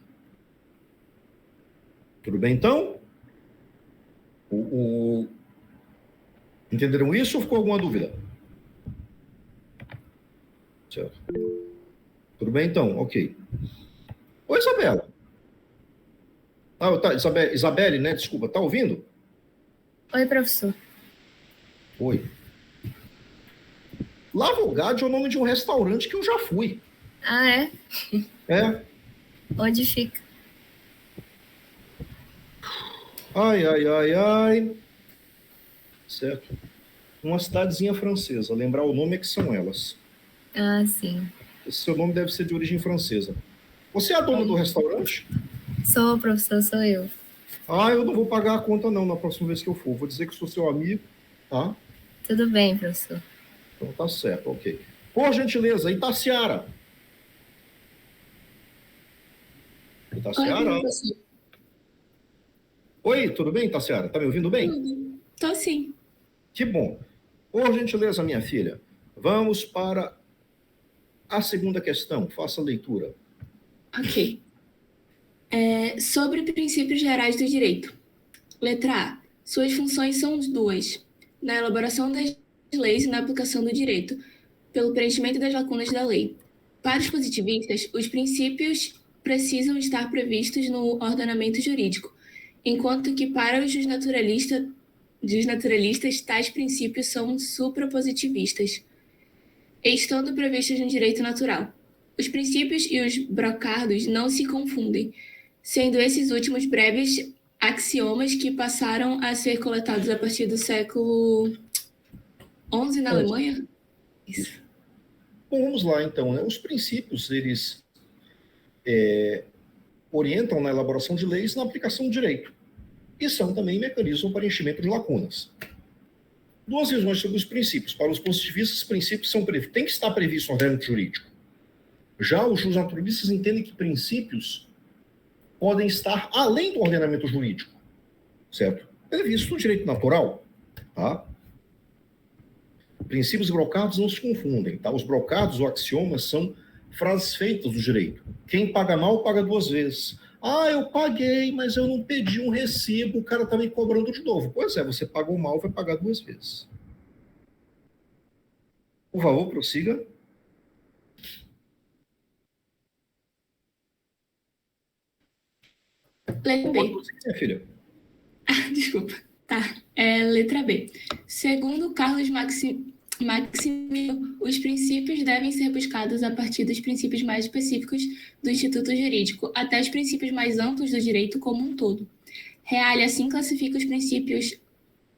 Tudo bem, então? Entenderam isso ou ficou alguma dúvida? Certo. Tudo bem, então? Ok. Oi, Isabela. Ah, tá, Isabelle, né? Desculpa, tá ouvindo? Oi, professor. Oi. Lavogade é o nome de um restaurante que eu já fui. Ah, é? É. Onde fica? Ai. Certo. Uma cidadezinha francesa. Lembrar o nome é que são elas. Ah, sim. Esse seu nome deve ser de origem francesa. Você é a dona do restaurante? Sou, professor, sou eu. Ah, eu não vou pagar a conta não na próxima vez que eu for. Vou dizer que sou seu amigo, tá? Tudo bem, professor. Então tá certo, ok. Por gentileza, Itaciara. Itaciara? Oi, professor. Oi, tudo bem, Itaciara? Tá me ouvindo bem? Tudo. Tô sim. Que bom. Por gentileza, minha filha, vamos para a segunda questão. Faça a leitura. Ok. Sobre princípios gerais do direito. Letra A. Suas funções são duas: na elaboração das leis e na aplicação do direito. pelo preenchimento das lacunas da lei. Para os positivistas, os princípios precisam estar previstos no ordenamento jurídico, enquanto que para os desnaturalistas, tais princípios são suprapositivistas, estando previstos no direito natural. Os princípios e os brocardos não se confundem, sendo esses últimos breves axiomas que passaram a ser coletados a partir do século XI na Alemanha? Isso. Bom, vamos lá, então. Né? Os princípios, eles orientam na elaboração de leis na aplicação do direito e são também mecanismos para enchimento de lacunas. Duas visões sobre os princípios. Para os positivistas, os princípios têm que estar previstos no ordenamento jurídico. Já os naturalistas entendem que princípios podem estar além do ordenamento jurídico, certo? Previsto no direito natural, tá? Princípios e brocados não se confundem, tá? Os brocados ou axiomas são frases feitas do direito. Quem paga mal, paga duas vezes. Ah, eu paguei, mas eu não pedi um recibo, o cara está me cobrando de novo. Pois é, você pagou mal, vai pagar duas vezes. Por favor, prossiga. Letra B. Minha filha. Desculpa. Tá. Letra B. Segundo Carlos Maximiliano, os princípios devem ser buscados a partir dos princípios mais específicos do Instituto Jurídico até os princípios mais amplos do direito como um todo. Reale, assim, classifica os princípios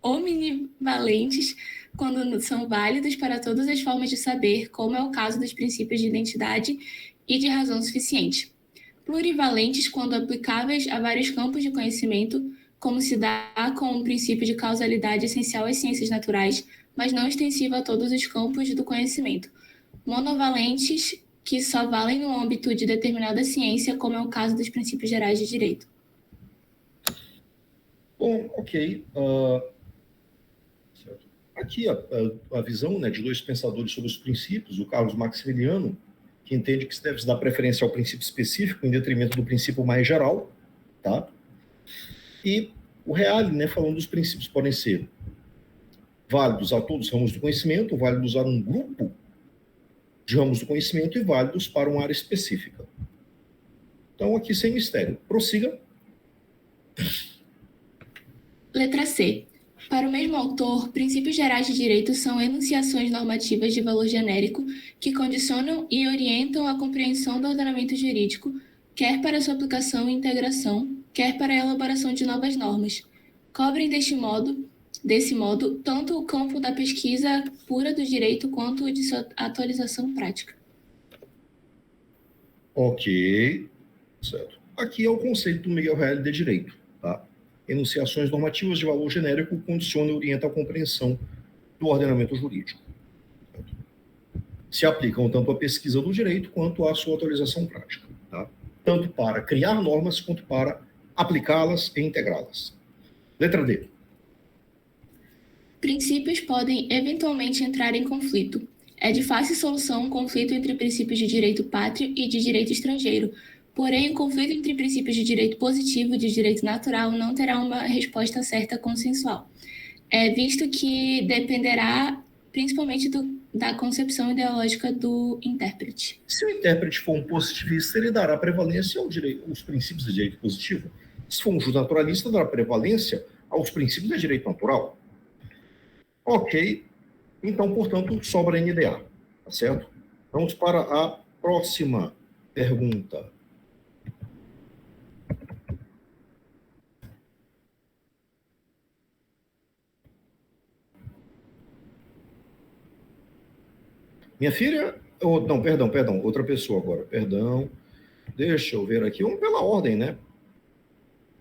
omnivalentes quando são válidos para todas as formas de saber, como é o caso dos princípios de identidade e de razão suficiente. Plurivalentes quando aplicáveis a vários campos de conhecimento, como se dá com o princípio de causalidade essencial às ciências naturais, mas não extensiva a todos os campos do conhecimento. Monovalentes, que só valem no âmbito de determinada ciência, como é o caso dos princípios gerais de direito. Bom, ok. Aqui a visão, né, de dois pensadores sobre os princípios, o Carlos Maximiliano, que entende que se deve dar preferência ao princípio específico em detrimento do princípio mais geral, tá? E o Reale, né, falando dos princípios podem ser válidos a todos os ramos do conhecimento, válidos a um grupo de ramos do conhecimento e válidos para uma área específica. Então, aqui sem mistério. Prossiga. Letra C. Para o mesmo autor, princípios gerais de direito são enunciações normativas de valor genérico que condicionam e orientam a compreensão do ordenamento jurídico, quer para sua aplicação e integração, quer para a elaboração de novas normas. Cobrem desse modo, tanto o campo da pesquisa pura do direito quanto o de sua atualização prática. Ok, certo. Aqui é o conceito do Miguel Reale de direito, tá? Enunciações normativas de valor genérico condicionam e orientam a compreensão do ordenamento jurídico. Certo? Se aplicam tanto à pesquisa do direito quanto à sua atualização prática, tá? Tanto para criar normas quanto para aplicá-las e integrá-las. Letra D. Princípios podem eventualmente entrar em conflito. É de fácil solução um conflito entre princípios de direito pátrio e de direito estrangeiro. Porém, o conflito entre princípios de direito positivo e de direito natural não terá uma resposta certa consensual, visto que dependerá principalmente da concepção ideológica do intérprete. Se o intérprete for um positivista, ele dará prevalência aos princípios de direito positivo. Se for um justnaturalista, dará prevalência aos princípios de direito natural. Ok, então, portanto, sobra NDA, tá certo? Vamos para a próxima pergunta. Minha filha... não, perdão, outra pessoa agora, perdão. Deixa eu ver aqui, vamos pela ordem, né?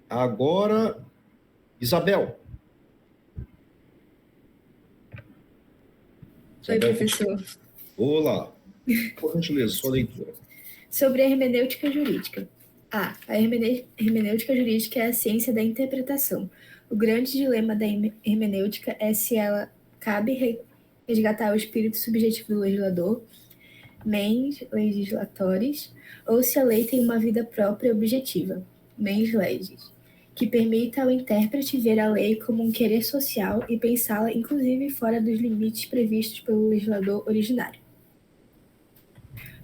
Agora, Isabel. Oi, professor. Olá. Por gentileza, sua leitura. Sobre a hermenêutica jurídica. A hermenêutica jurídica é a ciência da interpretação. O grande dilema da hermenêutica é se ela cabe resgatar o espírito subjetivo do legislador, mens legislatores, ou se a lei tem uma vida própria objetiva, mens legis, que permita ao intérprete ver a lei como um querer social e pensá-la, inclusive, fora dos limites previstos pelo legislador originário.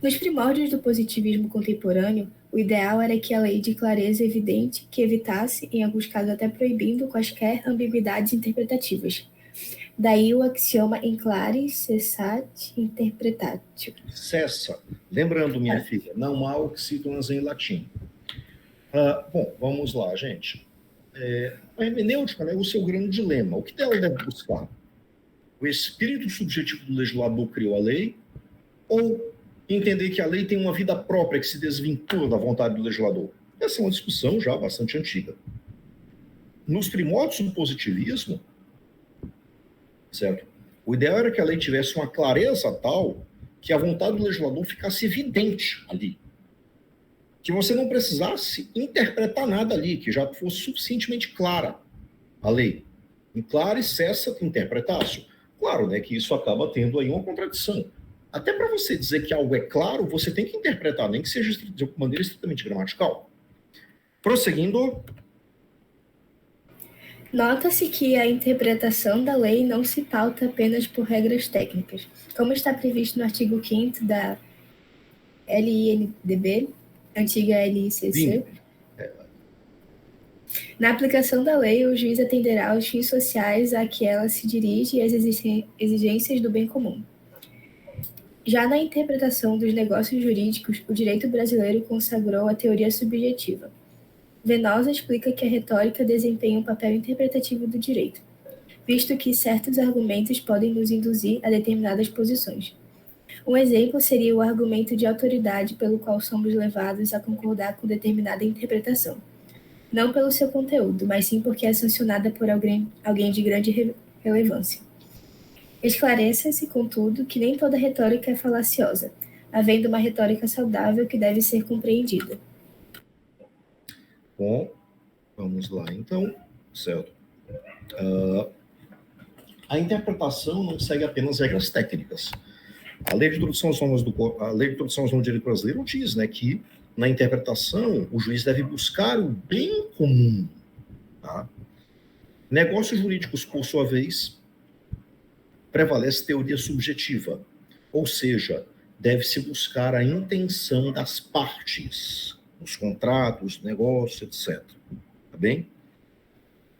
Nos primórdios do positivismo contemporâneo, o ideal era que a lei de clareza evidente que evitasse, em alguns casos até proibindo, quaisquer ambiguidades interpretativas. Daí o axioma in claris cessat interpretatio. Cessa. Lembrando, minha filha, não há oxítonas em latim. Bom, vamos lá, gente. A hermenêutica, né, é o seu grande dilema. O que ela deve buscar? O espírito subjetivo do legislador criou a lei, ou entender que a lei tem uma vida própria que se desvincula da vontade do legislador? Essa é uma discussão já bastante antiga. Nos primórdios do positivismo, certo? O ideal era que a lei tivesse uma clareza tal que a vontade do legislador ficasse evidente ali. Que você não precisasse interpretar nada ali, que já fosse suficientemente clara a lei. Em clara e cessa interpretácio. Claro, né, que isso acaba tendo aí uma contradição. Até para você dizer que algo é claro, você tem que interpretar, nem que seja de maneira estritamente gramatical. Prosseguindo. Nota-se que a interpretação da lei não se pauta apenas por regras técnicas, como está previsto no artigo 5º da LINDB, antiga LICC. Na aplicação da lei, o juiz atenderá aos fins sociais a que ela se dirige e às exigências do bem comum. Já na interpretação dos negócios jurídicos, o direito brasileiro consagrou a teoria subjetiva. Venosa explica que a retórica desempenha um papel interpretativo do direito, visto que certos argumentos podem nos induzir a determinadas posições. Um exemplo seria o argumento de autoridade pelo qual somos levados a concordar com determinada interpretação, não pelo seu conteúdo, mas sim porque é sancionada por alguém de grande relevância. Esclareça-se, contudo, que nem toda retórica é falaciosa, havendo uma retórica saudável que deve ser compreendida. Bom, vamos lá, então, certo. A interpretação não segue apenas regras técnicas. A Lei de Introdução às Normas do Direito Brasileiro diz, né, que na interpretação o juiz deve buscar o bem comum. Tá? Negócios jurídicos, por sua vez, prevalece teoria subjetiva, ou seja, deve-se buscar a intenção das partes, nos contratos, negócios, etc. Tá bem?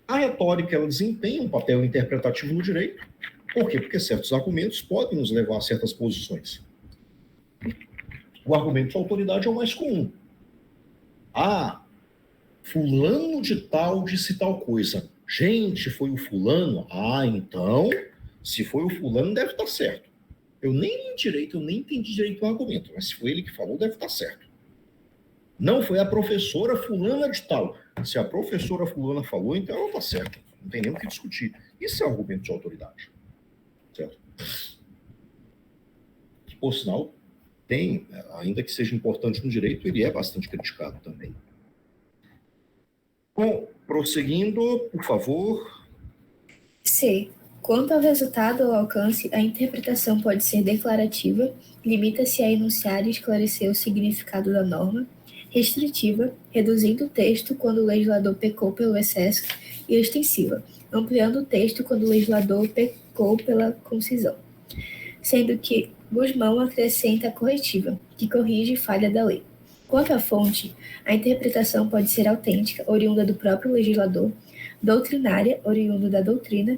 A retórica, ela desempenha um papel interpretativo no direito. Por quê? Porque certos argumentos podem nos levar a certas posições. O argumento de autoridade é o mais comum. Fulano de tal disse tal coisa. Gente, foi o fulano? Então, se foi o fulano, deve estar certo. Eu nem li direito, eu nem entendi direito o argumento, mas se foi ele que falou, deve estar certo. Não foi a professora fulana de tal. Se a professora fulana falou, então ela está certa. Não tem nem o que discutir. Isso é um argumento de autoridade. Certo? Que, por sinal, tem, ainda que seja importante no direito, ele é bastante criticado também. Bom, prosseguindo, por favor. C. Quanto ao resultado ou alcance, a interpretação pode ser declarativa, limita-se a enunciar e esclarecer o significado da norma, restritiva, reduzindo o texto quando o legislador pecou pelo excesso, e extensiva, ampliando o texto quando o legislador pecou pela concisão. Sendo que Gusmão acrescenta a corretiva, que corrige falha da lei. Quanto à fonte, a interpretação pode ser autêntica, oriunda do próprio legislador, doutrinária, oriunda da doutrina,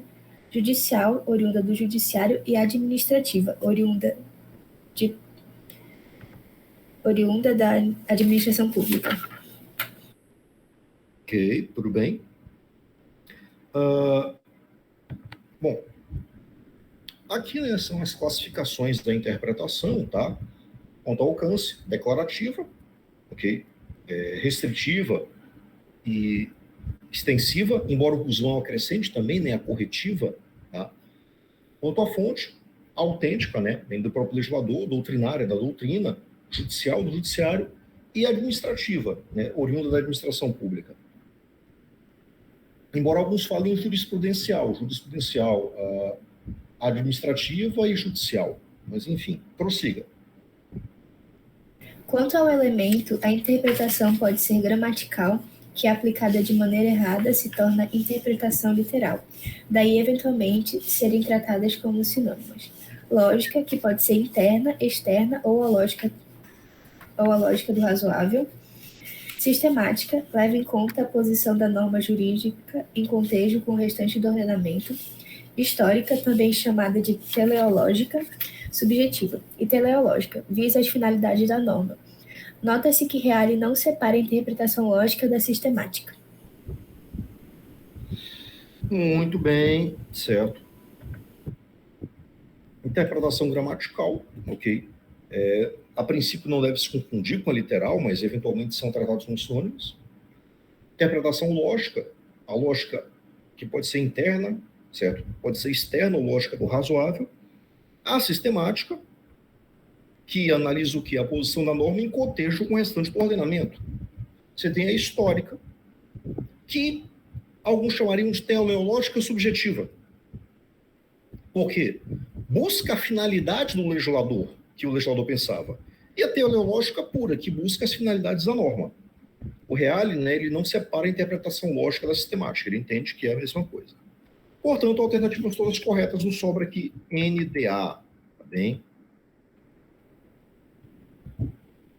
judicial, oriunda do judiciário, e administrativa, oriunda da administração pública. Ok, tudo bem. Bom, aqui, né, são as classificações da interpretação, tá? Quanto ao alcance, declarativa, ok? Restritiva e extensiva, embora o Gusmão acrescente também, né, a corretiva, tá? Quanto à fonte, autêntica, né, vem do próprio legislador, doutrinária, da doutrina, judicial, do judiciário, e administrativa, né, oriunda da administração pública. Embora alguns falem jurisprudencial, administrativa e judicial. Mas, enfim, prossiga. Quanto ao elemento, a interpretação pode ser gramatical, que aplicada de maneira errada se torna interpretação literal. Daí, eventualmente, serem tratadas como sinônimos. Lógica, que pode ser interna, externa ou a lógica ou a lógica do razoável. Sistemática, leva em conta a posição da norma jurídica em contexto com o restante do ordenamento. Histórica, também chamada de teleológica, subjetiva, e teleológica, visa as finalidades da norma. Nota-se que Reale não separa a interpretação lógica da sistemática. Muito bem, certo. Interpretação gramatical, ok. A princípio não deve se confundir com a literal, mas eventualmente são tratados como sinônimos. Interpretação lógica, a lógica que pode ser interna, certo? Pode ser externa, lógica do razoável. A sistemática, que analisa o que? A posição da norma em contexto com o restante do ordenamento. Você tem a histórica, que alguns chamariam de teleológica subjetiva. Por quê? Busca a finalidade do legislador, que o legislador pensava. E a teleológica pura, que busca as finalidades da norma. O Reale, né, ele não separa a interpretação lógica da sistemática, ele entende que é a mesma coisa. Portanto, alternativas todas corretas, nos sobra aqui NDA, tá bem?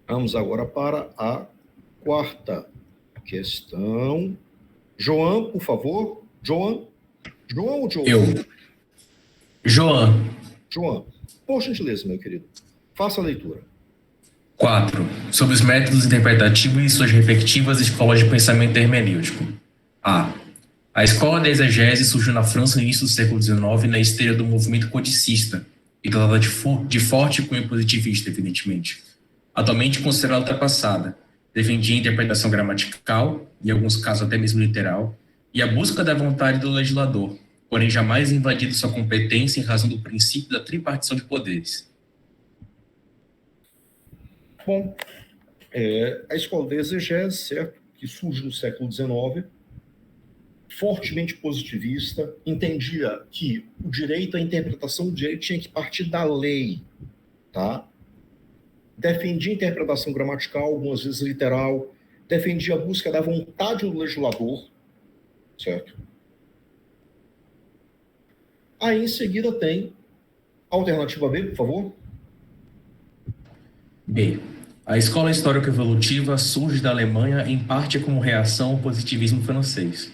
Vamos agora para a quarta questão. João, por favor. João ou João? Eu. João. João, por gentileza, meu querido, faça a leitura. 4. Sobre os métodos interpretativos e suas respectivas escolas de pensamento hermenêutico. A. A escola da exegese surgiu na França no início do século XIX na esteira do movimento codicista e tratada de forte cunho positivista, evidentemente. Atualmente considerada ultrapassada, defendia a interpretação gramatical, em alguns casos até mesmo literal, e a busca da vontade do legislador, porém jamais invadido sua competência em razão do princípio da tripartição de poderes. Bom, a escola da exegese, certo, que surge no século XIX, fortemente positivista, entendia que o direito, a interpretação do direito tinha que partir da lei, tá? Defendia a interpretação gramatical, algumas vezes literal, defendia a busca da vontade do legislador, certo? Aí, em seguida, tem a alternativa B, por favor. B. A escola histórico-evolutiva surge da Alemanha em parte como reação ao positivismo francês.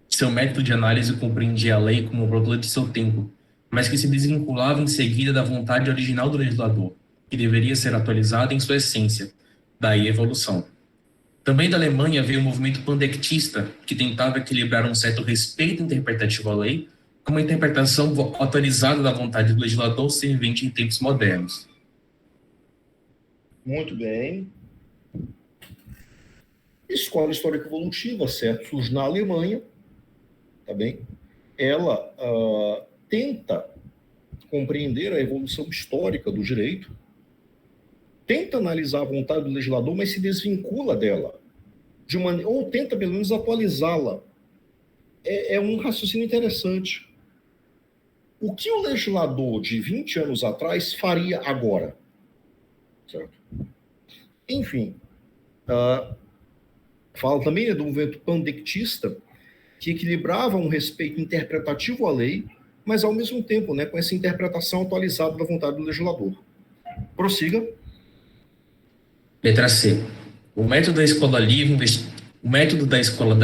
Seu método de análise compreendia a lei como produto de seu tempo, mas que se desvinculava em seguida da vontade original do legislador, que deveria ser atualizada em sua essência, daí a evolução. Também da Alemanha veio o movimento pandectista, que tentava equilibrar um certo respeito interpretativo à lei com uma interpretação atualizada da vontade do legislador servente em tempos modernos. Muito bem. Escola histórica evolutiva, certo? Surge na Alemanha, tá bem? Ela tenta compreender a evolução histórica do direito, tenta analisar a vontade do legislador, mas se desvincula dela, ou tenta pelo menos atualizá-la. É um raciocínio interessante. O que o legislador de 20 anos atrás faria agora? Certo? Enfim, fala também do movimento pandectista, que equilibrava um respeito interpretativo à lei, mas ao mesmo tempo, né, com essa interpretação atualizada da vontade do legislador. Prossiga. Letra C. O método da escola da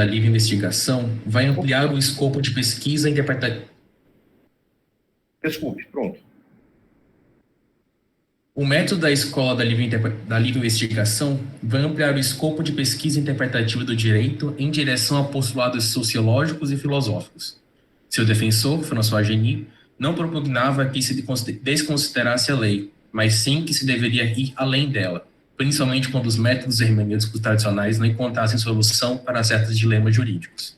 livre investigação vai ampliar o escopo de pesquisa interpretativa. Desculpe, pronto. O método da escola da livre investigação vai ampliar o escopo de pesquisa interpretativa do direito em direção a postulados sociológicos e filosóficos. Seu defensor, François Genis, não propugnava que se desconsiderasse a lei, mas sim que se deveria ir além dela, principalmente quando os métodos hermenêuticos tradicionais não encontrassem solução para certos dilemas jurídicos.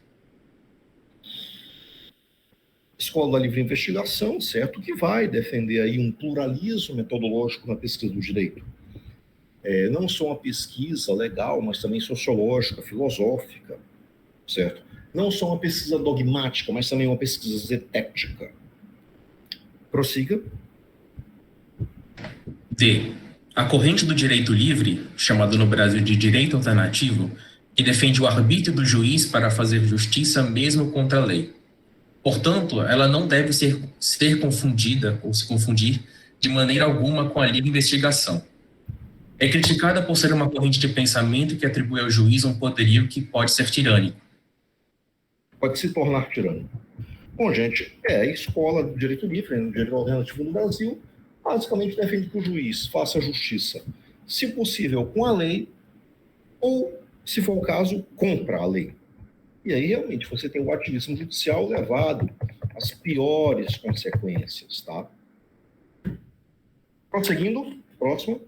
Escola da livre investigação, certo, que vai defender aí um pluralismo metodológico na pesquisa do direito. Não só uma pesquisa legal, mas também sociológica, filosófica, certo? Não só uma pesquisa dogmática, mas também uma pesquisa zetética. Prossiga. D. A corrente do direito livre, chamado no Brasil de direito alternativo, que defende o arbítrio do juiz para fazer justiça mesmo contra a lei. Portanto, ela não deve ser confundida ou se confundir de maneira alguma com a livre investigação. É criticada por ser uma corrente de pensamento que atribui ao juiz um poderio que pode ser tirânico. Pode se tornar tirânico. Bom, gente, a escola do direito livre, no direito alternativo no Brasil, basicamente defende que o juiz faça a justiça, se possível, com a lei, ou, se for o caso, contra a lei. E aí, realmente, você tem o ativismo judicial levado às piores consequências, tá? Prosseguindo, próximo.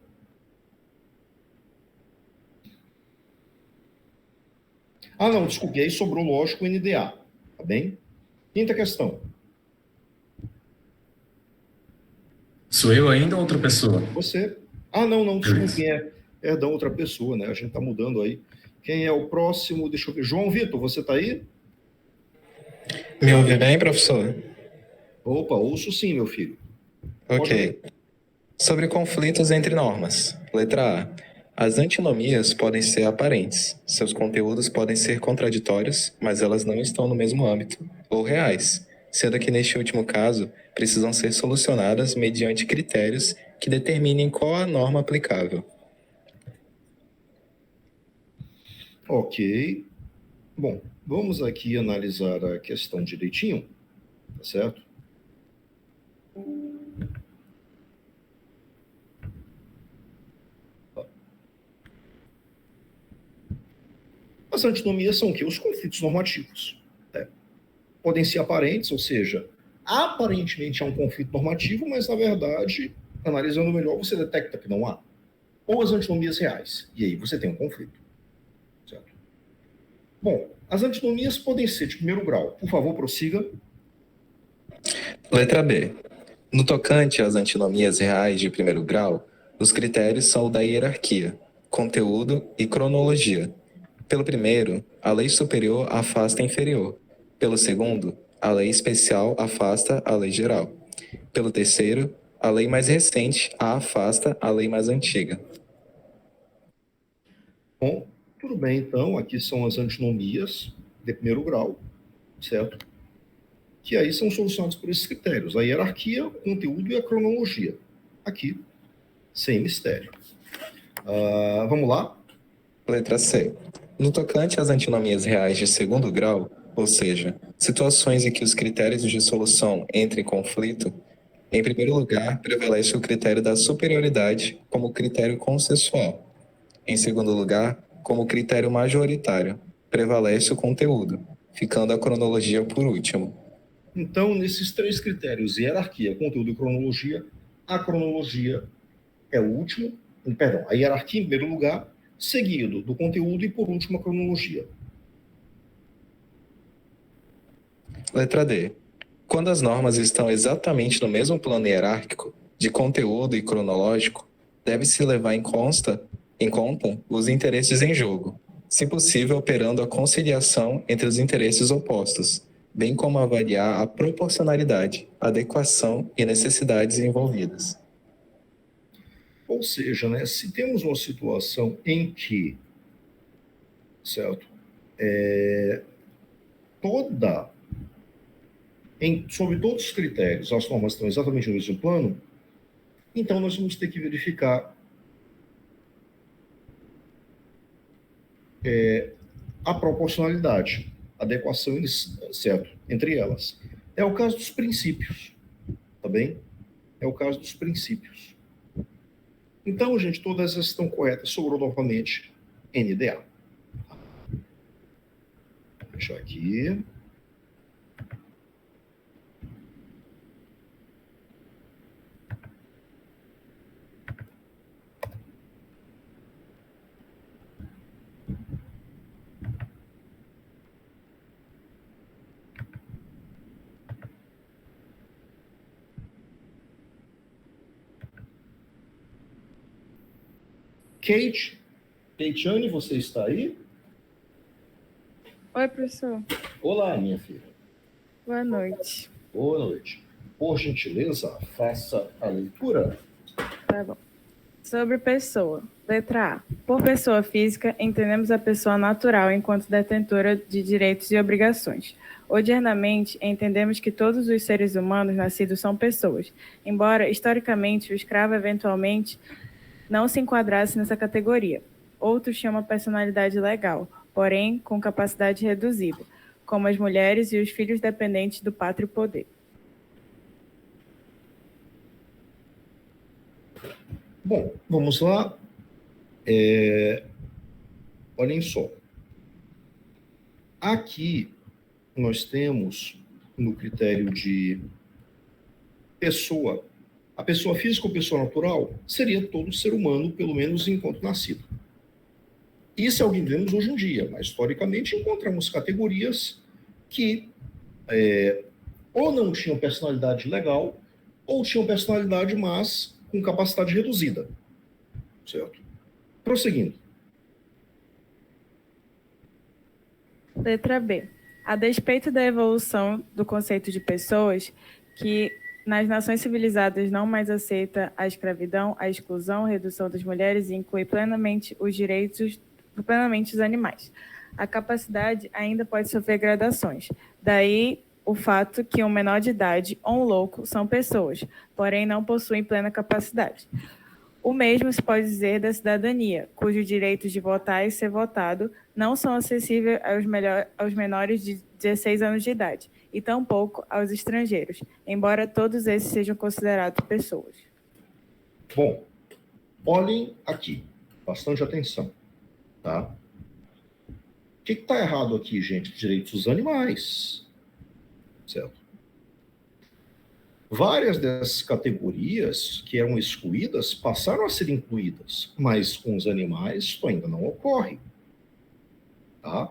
Ah, não, desculpe, aí sobrou, lógico, o NDA, tá bem? Quinta questão. Sou eu ainda ou outra pessoa? Você. Ah, não, desculpe, é da outra pessoa, né? A gente tá mudando aí. Quem é o próximo? Deixa eu ver. João Vitor, você tá aí? Me ouve bem, professor? Opa, ouço sim, meu filho. Ok. Sobre conflitos entre normas. Letra A. As antinomias podem ser aparentes. Seus conteúdos podem ser contraditórios, mas elas não estão no mesmo âmbito, ou reais, sendo que neste último caso precisam ser solucionadas mediante critérios que determinem qual a norma aplicável. Ok. Bom, vamos aqui analisar a questão direitinho, tá certo? As antinomias são o quê? Os conflitos normativos. Né? Podem ser aparentes, ou seja, aparentemente há um conflito normativo, mas, na verdade, analisando melhor, você detecta que não há. Ou as antinomias reais, e aí você tem um conflito. Certo? Bom, as antinomias podem ser de primeiro grau. Por favor, prossiga. Letra B. No tocante às antinomias reais de primeiro grau, os critérios são o da hierarquia, conteúdo e cronologia. Pelo primeiro, a lei superior afasta a inferior. Pelo segundo, a lei especial afasta a lei geral. Pelo terceiro, a lei mais recente afasta a lei mais antiga. Bom, tudo bem, então, aqui são as antinomias de primeiro grau, certo? Que aí são solucionadas por esses critérios, a hierarquia, o conteúdo e a cronologia. Aqui, sem mistério. Vamos lá? Letra C. No tocante às antinomias reais de segundo grau, ou seja, situações em que os critérios de solução entrem em conflito, em primeiro lugar, prevalece o critério da superioridade como critério consensual. Em segundo lugar, como critério majoritário, prevalece o conteúdo, ficando a cronologia por último. Então, nesses três critérios, hierarquia, conteúdo e cronologia, a cronologia é o último, perdão, a hierarquia em primeiro lugar, seguido do conteúdo e, por último, a cronologia. Letra D. Quando as normas estão exatamente no mesmo plano hierárquico, de conteúdo e cronológico, deve-se levar em conta os interesses em jogo, se possível operando a conciliação entre os interesses opostos, bem como avaliar a proporcionalidade, adequação e necessidades envolvidas. Ou seja, né, se temos uma situação em que, certo, sobre todos os critérios, as normas estão exatamente no mesmo plano, então nós vamos ter que verificar a proporcionalidade, adequação, certo, entre elas. É o caso dos princípios, tá bem? É o caso dos princípios. Então, gente, todas essas estão corretas. Sobrou novamente NDA. Vou deixar aqui. Keitiane, você está aí? Oi, professor. Olá, minha filha. Boa noite. Boa noite. Por gentileza, faça a leitura. Tá bom. Sobre pessoa. Letra A. Por pessoa física, entendemos a pessoa natural enquanto detentora de direitos e obrigações. Odiernamente, entendemos que todos os seres humanos nascidos são pessoas, embora, historicamente, o escravo eventualmente não se enquadrasse nessa categoria. Outros chamam personalidade legal, porém com capacidade reduzida, como as mulheres e os filhos dependentes do pátrio poder. Bom, vamos lá. Olhem só. Aqui nós temos no critério de pessoa, a pessoa física ou pessoa natural seria todo ser humano, pelo menos enquanto nascido. Isso é o que vemos hoje em dia, mas historicamente encontramos categorias que ou não tinham personalidade legal, ou tinham personalidade, mas com capacidade reduzida. Certo? Prosseguindo. Letra B. A despeito da evolução do conceito de pessoas, que nas nações civilizadas não mais aceita a escravidão, a exclusão, a redução das mulheres e inclui plenamente os direitos, plenamente os animais. A capacidade ainda pode sofrer gradações. Daí o fato que um menor de idade ou um louco são pessoas, porém não possuem plena capacidade. O mesmo se pode dizer da cidadania, cujos direitos de votar e ser votado não são acessíveis aos menores de 16 anos de idade, e tampouco aos estrangeiros, embora todos esses sejam considerados pessoas. Bom, olhem aqui, bastante atenção, tá? O que está errado aqui, gente? Direitos dos animais, certo? Várias dessas categorias que eram excluídas passaram a ser incluídas, mas com os animais isso ainda não ocorre. Tá?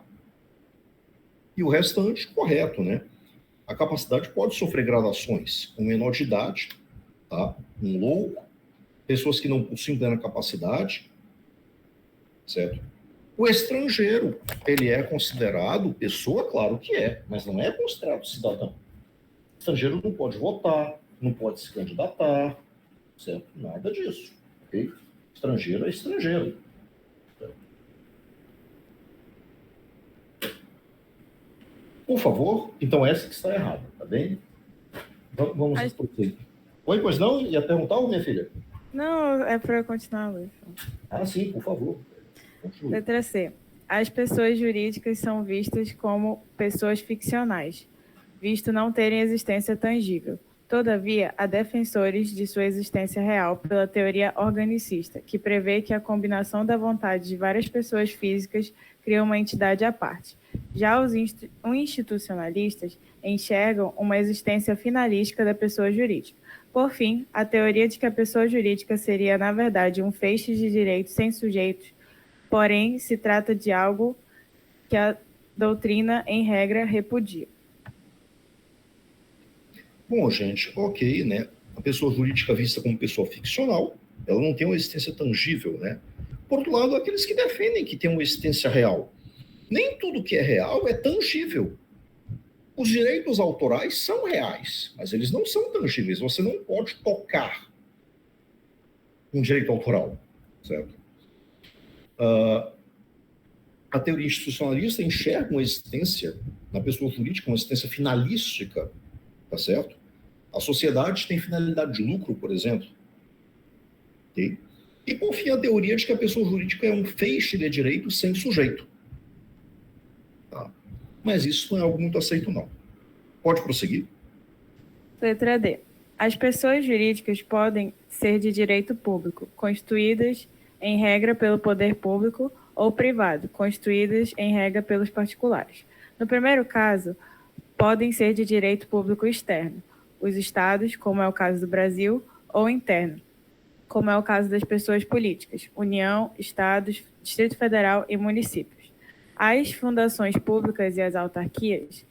E o restante, correto, né? A capacidade pode sofrer gradações. Um menor de idade, tá? Um louco, pessoas que não possuem plena capacidade, certo? O estrangeiro, ele é considerado pessoa, claro que é, mas não é considerado cidadão. O estrangeiro não pode votar, não pode se candidatar, certo? Nada disso, ok? Estrangeiro é estrangeiro. Certo? Por favor, então essa que está errada, tá bem? Vamos prosseguir. Oi, pois não? Ia perguntar, minha filha? Não, é para eu continuar, Luiz. Ah, sim, por favor. Continue. Letra C. As pessoas jurídicas são vistas como pessoas ficcionais, visto não terem existência tangível. Todavia, há defensores de sua existência real pela teoria organicista, que prevê que a combinação da vontade de várias pessoas físicas cria uma entidade à parte. Já os institucionalistas enxergam uma existência finalística da pessoa jurídica. Por fim, a teoria de que a pessoa jurídica seria, na verdade, um feixe de direitos sem sujeitos, porém, se trata de algo que a doutrina, em regra, repudia. Bom, gente, ok, né? A pessoa jurídica vista como pessoa ficcional, ela não tem uma existência tangível, né? Por outro lado, aqueles que defendem que tem uma existência real. Nem tudo que é real é tangível. Os direitos autorais são reais, mas eles não são tangíveis. Você não pode tocar um direito autoral, certo? A teoria institucionalista enxerga uma existência na pessoa jurídica, uma existência finalística, tá certo? A sociedade tem finalidade de lucro, por exemplo. Okay? E, por fim, a teoria de que a pessoa jurídica é um feixe de direito sem sujeito. Tá? Mas isso não é algo muito aceito, não. Pode prosseguir. Letra D. As pessoas jurídicas podem ser de direito público, constituídas, em regra, pelo poder público, ou privado, constituídas, em regra, pelos particulares. No primeiro caso, podem ser de direito público externo, os estados, como é o caso do Brasil, ou interno, como é o caso das pessoas políticas, União, estados, Distrito Federal e municípios. As fundações públicas e as autarquias.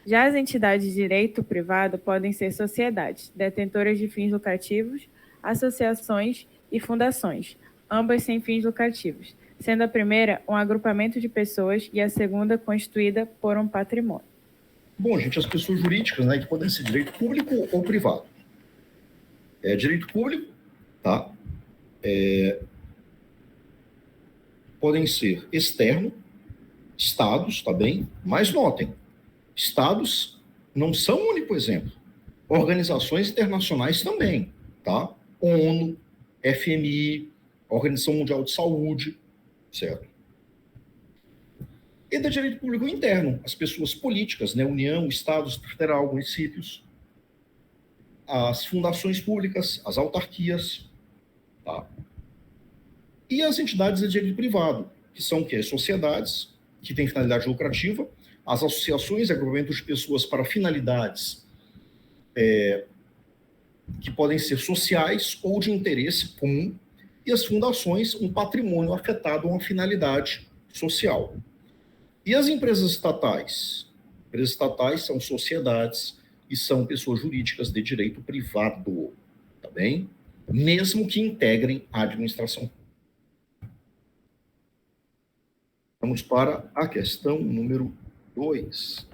Já as entidades de direito privado podem ser sociedades, detentoras de fins lucrativos, associações e fundações, ambas sem fins lucrativos, sendo a primeira um agrupamento de pessoas e a segunda constituída por um patrimônio. Bom, gente, as pessoas jurídicas, né, que podem ser direito público ou privado. Direito público, tá? Podem ser externo, estados, tá bem? Mas notem, estados não são o único exemplo. Organizações internacionais também, tá? ONU, FMI, Organização Mundial de Saúde, certo? E do direito público interno, as pessoas políticas, né? União, Estados, Federal, municípios, as fundações públicas, as autarquias, tá? E as entidades de direito privado, que são o quê? Sociedades que têm finalidade lucrativa, as associações e agrupamentos de pessoas para finalidades que podem ser sociais ou de interesse comum, e as fundações, um patrimônio afetado a uma finalidade social. E as empresas estatais? Empresas estatais são sociedades e são pessoas jurídicas de direito privado, tá bem? Mesmo que integrem a administração. Vamos para a questão número 2.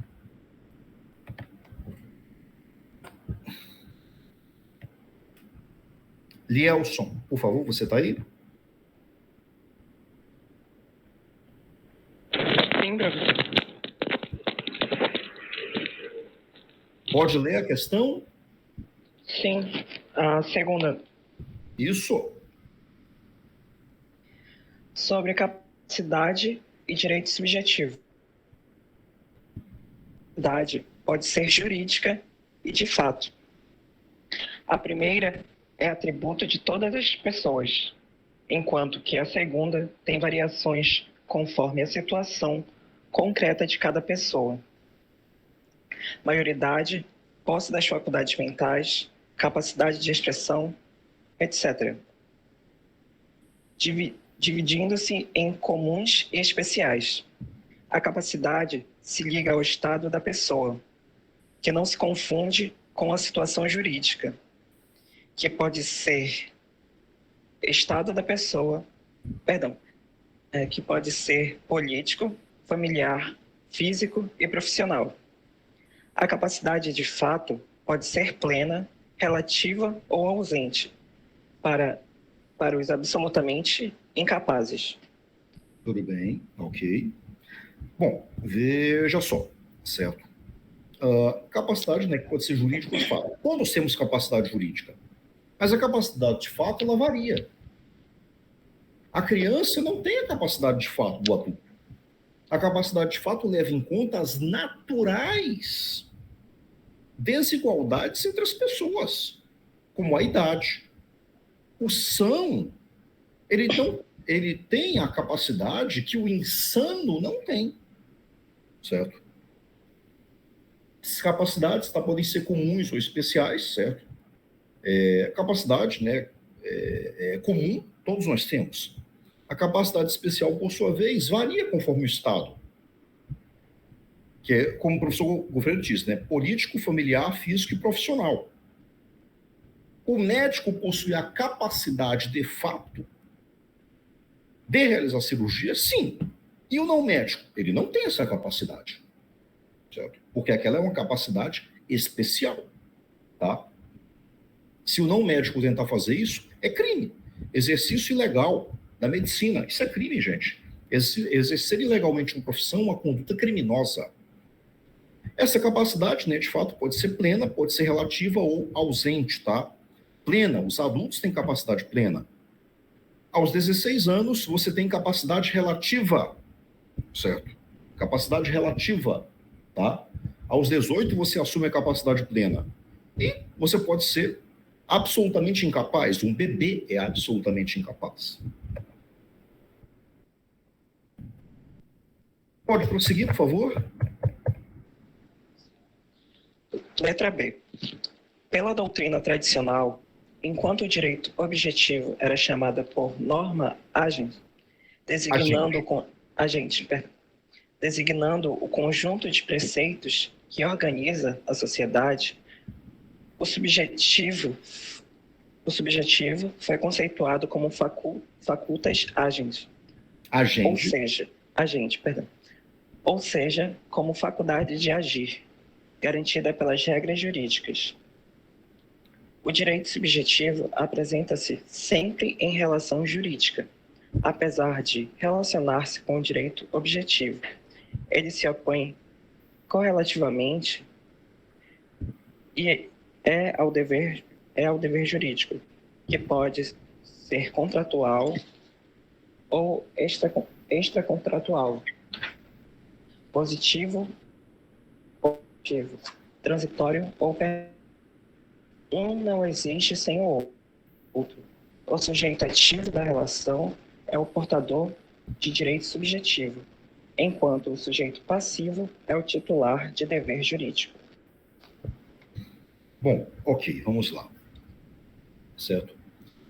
Lielson, por favor, você está aí? Sim, professor. Pode ler a questão? Sim, a segunda. Isso. Sobre capacidade e direito subjetivo. Capacidade pode ser jurídica e de fato. A primeira é atributo de todas as pessoas, enquanto que a segunda tem variações conforme a situação concreta de cada pessoa. Maioridade, posse das faculdades mentais, capacidade de expressão, etc. Dividindo-se em comuns e especiais. A capacidade se liga ao estado da pessoa, que não se confunde com a situação jurídica, que pode ser estado da pessoa, que pode ser político, familiar, físico e profissional. A capacidade de fato pode ser plena, relativa ou ausente, para os absolutamente incapazes. Tudo bem, ok. Bom, veja só, certo? Capacidade, né, que pode ser jurídica ou de fato. Todos temos capacidade jurídica, mas a capacidade de fato, ela varia. A criança não tem a capacidade de fato do adulto. A capacidade de fato leva em conta as naturais desigualdades entre as pessoas, como a idade. O são, ele tem a capacidade que o insano não tem, certo? Essas capacidades podem ser comuns ou especiais, certo? Capacidade, né, comum, todos nós temos. A capacidade especial, por sua vez, varia conforme o estado. Que é, como o professor Governo diz, né, político, familiar, físico e profissional. O médico possui a capacidade, de fato, de realizar cirurgia, sim. E o não médico, ele não tem essa capacidade, certo? Porque aquela é uma capacidade especial, tá? Se o não médico tentar fazer isso, é crime. Exercício ilegal da medicina, isso é crime, gente. Exercer ilegalmente uma profissão é uma conduta criminosa. Essa capacidade, né, de fato, pode ser plena, pode ser relativa ou ausente, tá? Plena, os adultos têm capacidade plena. Aos 16 anos, você tem capacidade relativa, certo? Capacidade relativa, tá? Aos 18, você assume a capacidade plena. E você pode ser absolutamente incapaz. Um bebê é absolutamente incapaz. Pode prosseguir, por favor? Letra B. Pela doutrina tradicional, enquanto o direito objetivo era chamado por norma agens, designando o conjunto de preceitos que organiza a sociedade, o subjetivo foi conceituado como facultas agens. Ou seja, como faculdade de agir, garantida pelas regras jurídicas. O direito subjetivo apresenta-se sempre em relação jurídica, apesar de relacionar-se com o direito objetivo. Ele se opõe correlativamente e é ao dever jurídico. que pode ser contratual ou extracontratual, positivo ou negativo, transitório ou permanente. Um não existe sem o outro. O sujeito ativo da relação é o portador de direito subjetivo, enquanto o sujeito passivo é o titular de dever jurídico. Bom, ok, vamos lá. Certo?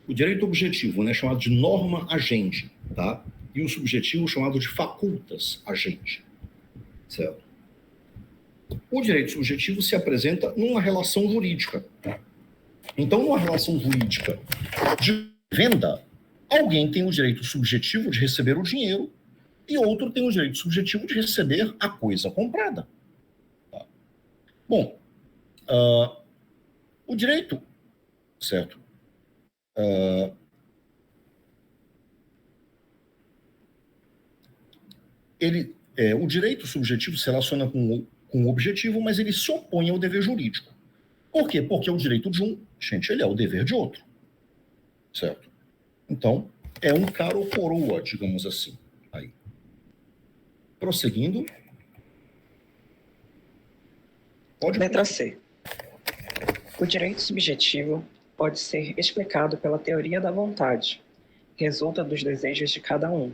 O direito objetivo, né, chamado de norma agente, tá? E o subjetivo chamado de facultas agente, certo? O direito subjetivo se apresenta numa relação jurídica. Então, numa relação jurídica de venda, alguém tem o direito subjetivo de receber o dinheiro e outro tem o direito subjetivo de receber a coisa comprada. Tá? Bom, o direito, certo? O direito subjetivo se relaciona com o objetivo, mas ele se opõe ao dever jurídico. Por quê? Porque o direito de um, gente, ele é o dever de outro. Certo? Então, é um cara ou coroa, digamos assim. Aí. Prosseguindo. Letra C. O direito subjetivo pode ser explicado pela teoria da vontade, resulta dos desejos de cada um.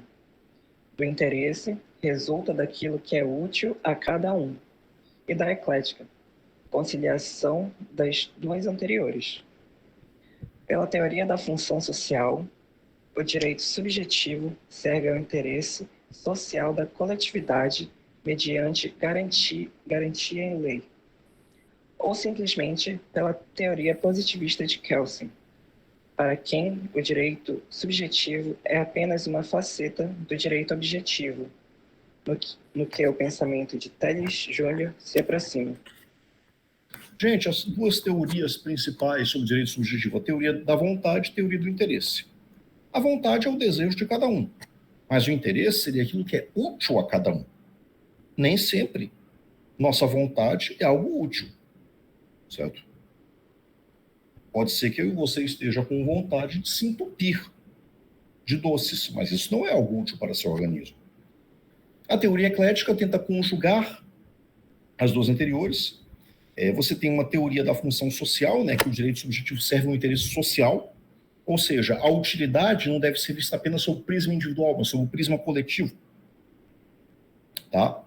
Do interesse, resulta daquilo que é útil a cada um. E da eclética, conciliação das duas anteriores. Pela teoria da função social, o direito subjetivo serve ao interesse social da coletividade mediante garantia em lei, ou simplesmente pela teoria positivista de Kelsen, para quem o direito subjetivo é apenas uma faceta do direito objetivo, no que o pensamento de Telles Júnior se aproxima. Gente, as duas teorias principais sobre o direito subjetivo, a teoria da vontade e a teoria do interesse. A vontade é o desejo de cada um, mas o interesse seria aquilo que é útil a cada um. Nem sempre nossa vontade é algo útil, certo? Pode ser que eu e você esteja com vontade de se entupir de doces, mas isso não é algo útil para seu organismo. A teoria eclética tenta conjugar as duas anteriores. Você tem uma teoria da função social, né, que o direito subjetivo serve a um interesse social, ou seja, a utilidade não deve ser vista apenas sob o prisma individual, mas sob o prisma coletivo. Tá?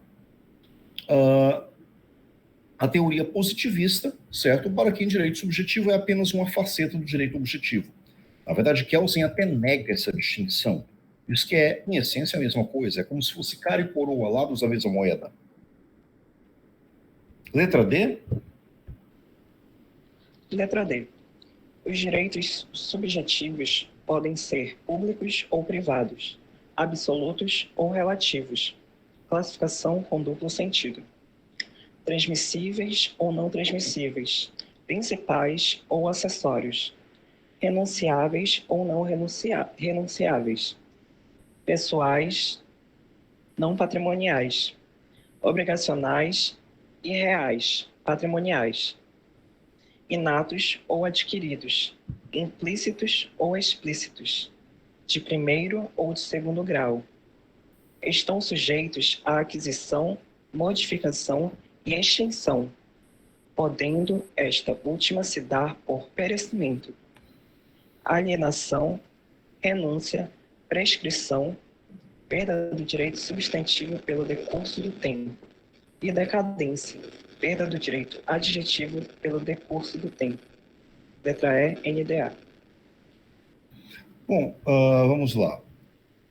A teoria positivista, certo? Para quem direito subjetivo é apenas uma faceta do direito objetivo. Na verdade, Kelsen até nega essa distinção. Diz que é, em essência, a mesma coisa. É como se fosse cara e coroa, lados da mesma moeda. Letra D. Letra D. Os direitos subjetivos podem ser públicos ou privados, absolutos ou relativos. Classificação com duplo sentido. Transmissíveis ou não transmissíveis, principais ou acessórios, renunciáveis ou não renunciáveis, pessoais, não patrimoniais, obrigacionais e reais, patrimoniais, inatos ou adquiridos, implícitos ou explícitos, de primeiro ou de segundo grau. Estão sujeitos à aquisição, modificação e extinção, podendo esta última se dar por perecimento, alienação, renúncia, prescrição, perda do direito substantivo pelo decurso do tempo, e decadência, perda do direito adjetivo pelo decurso do tempo. Letra E, NDA. Bom, vamos lá.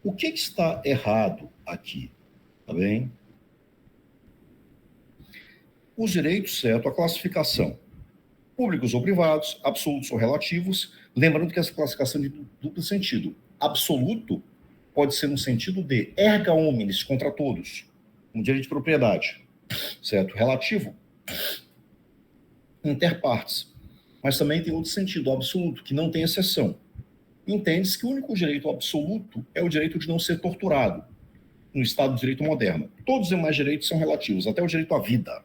O que está errado aqui? Tá bem? Os direitos, certo? A classificação. Públicos ou privados, absolutos ou relativos. Lembrando que essa classificação é de duplo sentido. Absoluto pode ser no sentido de erga omnes, contra todos, um direito de propriedade, certo? Relativo, inter partes. Mas também tem outro sentido, absoluto, que não tem exceção. Entende-se que o único direito absoluto é o direito de não ser torturado no Estado de Direito moderno. Todos os demais direitos são relativos, até o direito à vida.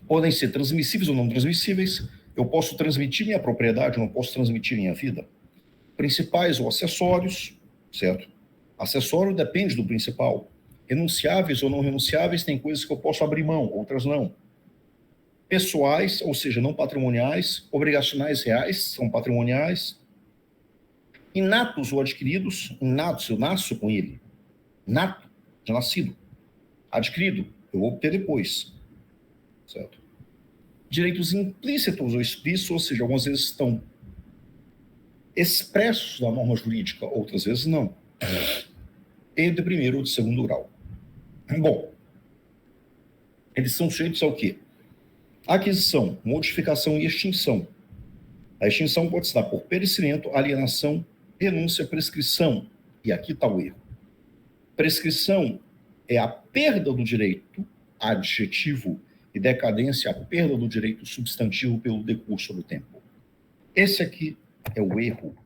Podem ser transmissíveis ou não transmissíveis. Eu posso transmitir minha propriedade, eu não posso transmitir minha vida. Principais ou acessórios, certo? Acessório depende do principal. Renunciáveis ou não renunciáveis, tem coisas que eu posso abrir mão, outras não. Pessoais, ou seja, não patrimoniais, obrigacionais reais, são patrimoniais. Inatos ou adquiridos, inatos, eu nasço com ele. Inato, já nascido. Adquirido, eu vou obter depois. Certo? Direitos implícitos ou explícitos, ou seja, algumas vezes estão expressos na norma jurídica, outras vezes não. E de primeiro ou de segundo grau. Bom, eles são sujeitos ao quê? Aquisição, modificação e extinção. A extinção pode se dar por perecimento, alienação, renúncia, prescrição. E aqui está o erro. Prescrição é a perda do direito adjetivo e decadência, a perda do direito substantivo pelo decurso do tempo. Esse aqui é o erro.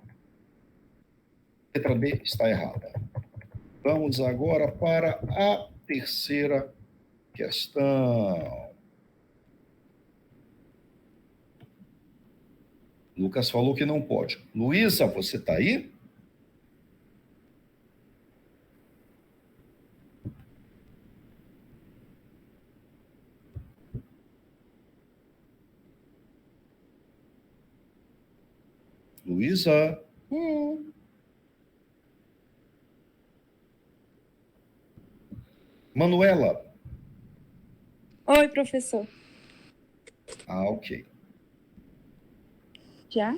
Letra B está errada. Vamos agora para a terceira questão. Lucas falou que não pode. Luísa, você está aí? Luísa? Manuela? Oi, professor. Ah, ok. Já?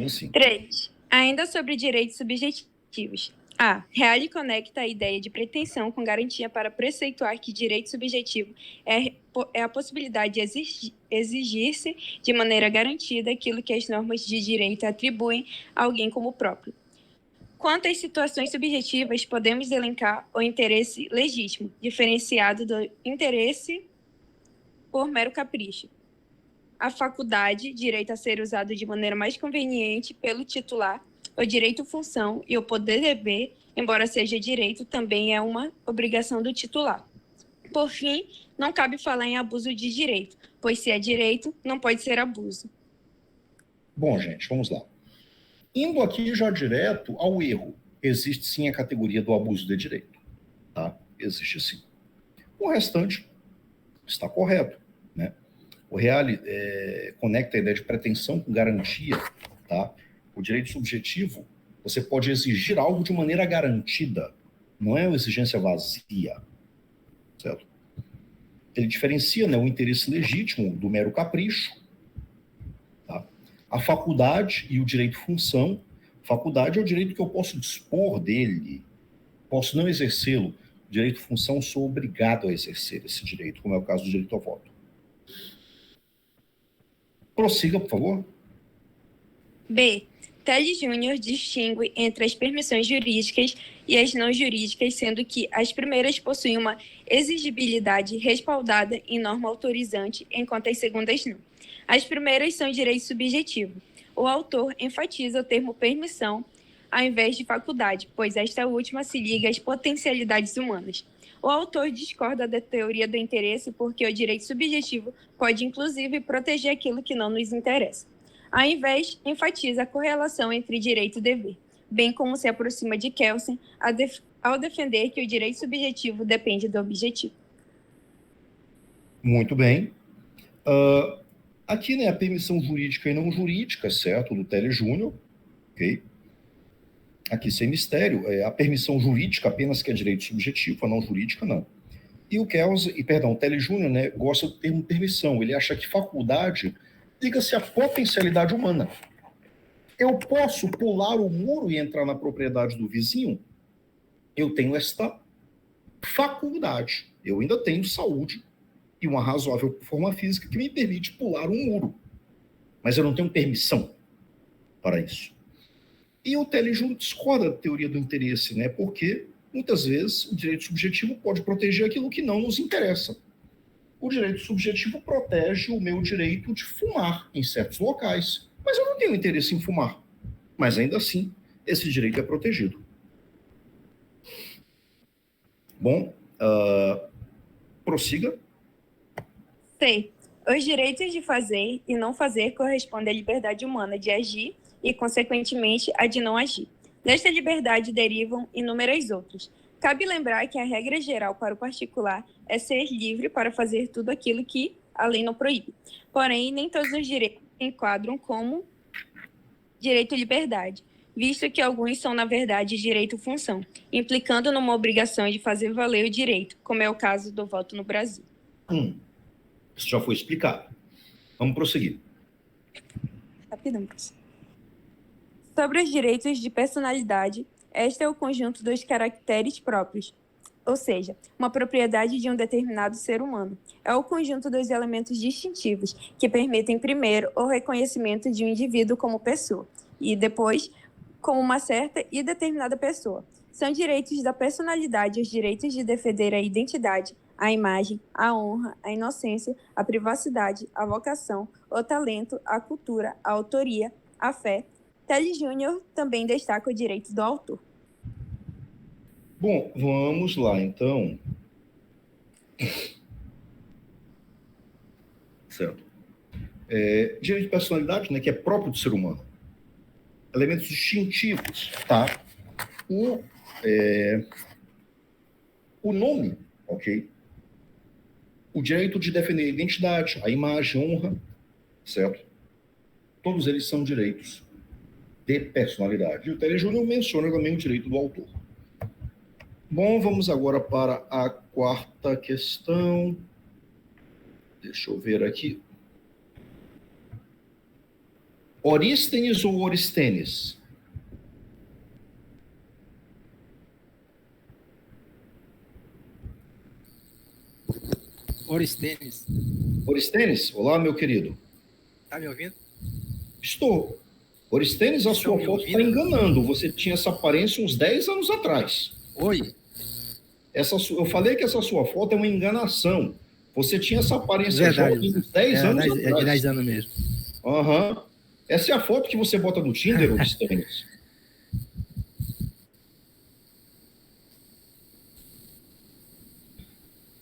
Sim. 3. Ainda sobre direitos subjetivos. A. Real e conecta a ideia de pretensão com garantia para preceituar que direito subjetivo é a possibilidade de exigir-se de maneira garantida aquilo que as normas de direito atribuem a alguém como próprio. Quanto às situações subjetivas, podemos elencar o interesse legítimo, diferenciado do interesse por mero capricho. A faculdade, direito a ser usado de maneira mais conveniente pelo titular, o direito-função e o poder-dever, embora seja direito, também é uma obrigação do titular. Por fim, não cabe falar em abuso de direito, pois se é direito, não pode ser abuso. Bom, gente, vamos lá. Indo aqui já direto ao erro, existe sim a categoria do abuso de direito. Tá? Existe sim. O restante está correto, né? O Reale conecta a ideia de pretensão com garantia, tá? O direito subjetivo, você pode exigir algo de maneira garantida, não é uma exigência vazia, certo? Ele diferencia, né, o interesse legítimo do mero capricho, tá? A faculdade e o direito-função. Faculdade é o direito que eu posso dispor dele, posso não exercê-lo. Direito-função, sou obrigado a exercer esse direito, como é o caso do direito ao voto. Prossiga, por favor. B. Telles Júnior distingue entre as permissões jurídicas e as não jurídicas, sendo que as primeiras possuem uma exigibilidade respaldada em norma autorizante, enquanto as segundas não. As primeiras são direito subjetivo. O autor enfatiza o termo permissão ao invés de faculdade, pois esta última se liga às potencialidades humanas. O autor discorda da teoria do interesse porque o direito subjetivo pode, inclusive, proteger aquilo que não nos interessa. Ao invés, enfatiza a correlação entre direito e dever, bem como se aproxima de Kelsen ao defender que o direito subjetivo depende do objetivo. Muito bem. Aqui, né, a permissão jurídica e não jurídica, certo, do Telles Júnior, ok? Aqui, sem mistério, a permissão jurídica apenas que é direito subjetivo, a não jurídica, não. E o Telles Júnior, né, gosta do termo permissão. Ele acha que faculdade liga-se à potencialidade humana. Eu posso pular o muro e entrar na propriedade do vizinho? Eu tenho esta faculdade. Eu ainda tenho saúde e uma razoável forma física que me permite pular um muro. Mas eu não tenho permissão para isso. E o Telles Júnior discorda da teoria do interesse, né? Porque, muitas vezes, o direito subjetivo pode proteger aquilo que não nos interessa. O direito subjetivo protege o meu direito de fumar em certos locais. Mas eu não tenho interesse em fumar. Mas, ainda assim, esse direito é protegido. Bom, prossiga. C. Os direitos de fazer e não fazer correspondem à liberdade humana de agir e, consequentemente, a de não agir. Desta liberdade derivam inúmeras outras. Cabe lembrar que a regra geral para o particular é ser livre para fazer tudo aquilo que a lei não proíbe. Porém, nem todos os direitos se enquadram como direito e liberdade, visto que alguns são, na verdade, direito-função, implicando numa obrigação de fazer valer o direito, como é o caso do voto no Brasil. Isso já foi explicado. Vamos prosseguir. Rapidão, professor. Sobre os direitos de personalidade, este é o conjunto dos caracteres próprios, ou seja, uma propriedade de um determinado ser humano. É o conjunto dos elementos distintivos que permitem, primeiro, o reconhecimento de um indivíduo como pessoa e, depois, como uma certa e determinada pessoa. São direitos da personalidade os direitos de defender a identidade, a imagem, a honra, a inocência, a privacidade, a vocação, o talento, a cultura, a autoria, a fé. Telle Júnior também destaca o direito do autor. Bom, vamos lá, então. Certo. Direito de personalidade, né, que é próprio do ser humano. Elementos distintivos, tá? O nome, ok? O direito de defender a identidade, a imagem, a honra, certo? Todos eles são direitos de personalidade. E o Telle Júnior menciona também o direito do autor. Bom, vamos agora para a quarta questão. Deixa eu ver aqui. Orístenes ou Oristênes? Oristênes. Oristênes? Olá, meu querido. Tá me ouvindo? Estou. Oristênes, a sua foto está enganando. Você tinha essa aparência uns 10 anos atrás. Oi? Eu falei que essa sua foto é uma enganação. Você tinha essa aparência jovem uns 10 anos atrás. É de 10 anos mesmo. Aham. Essa é a foto que você bota no Tinder, Oristênes.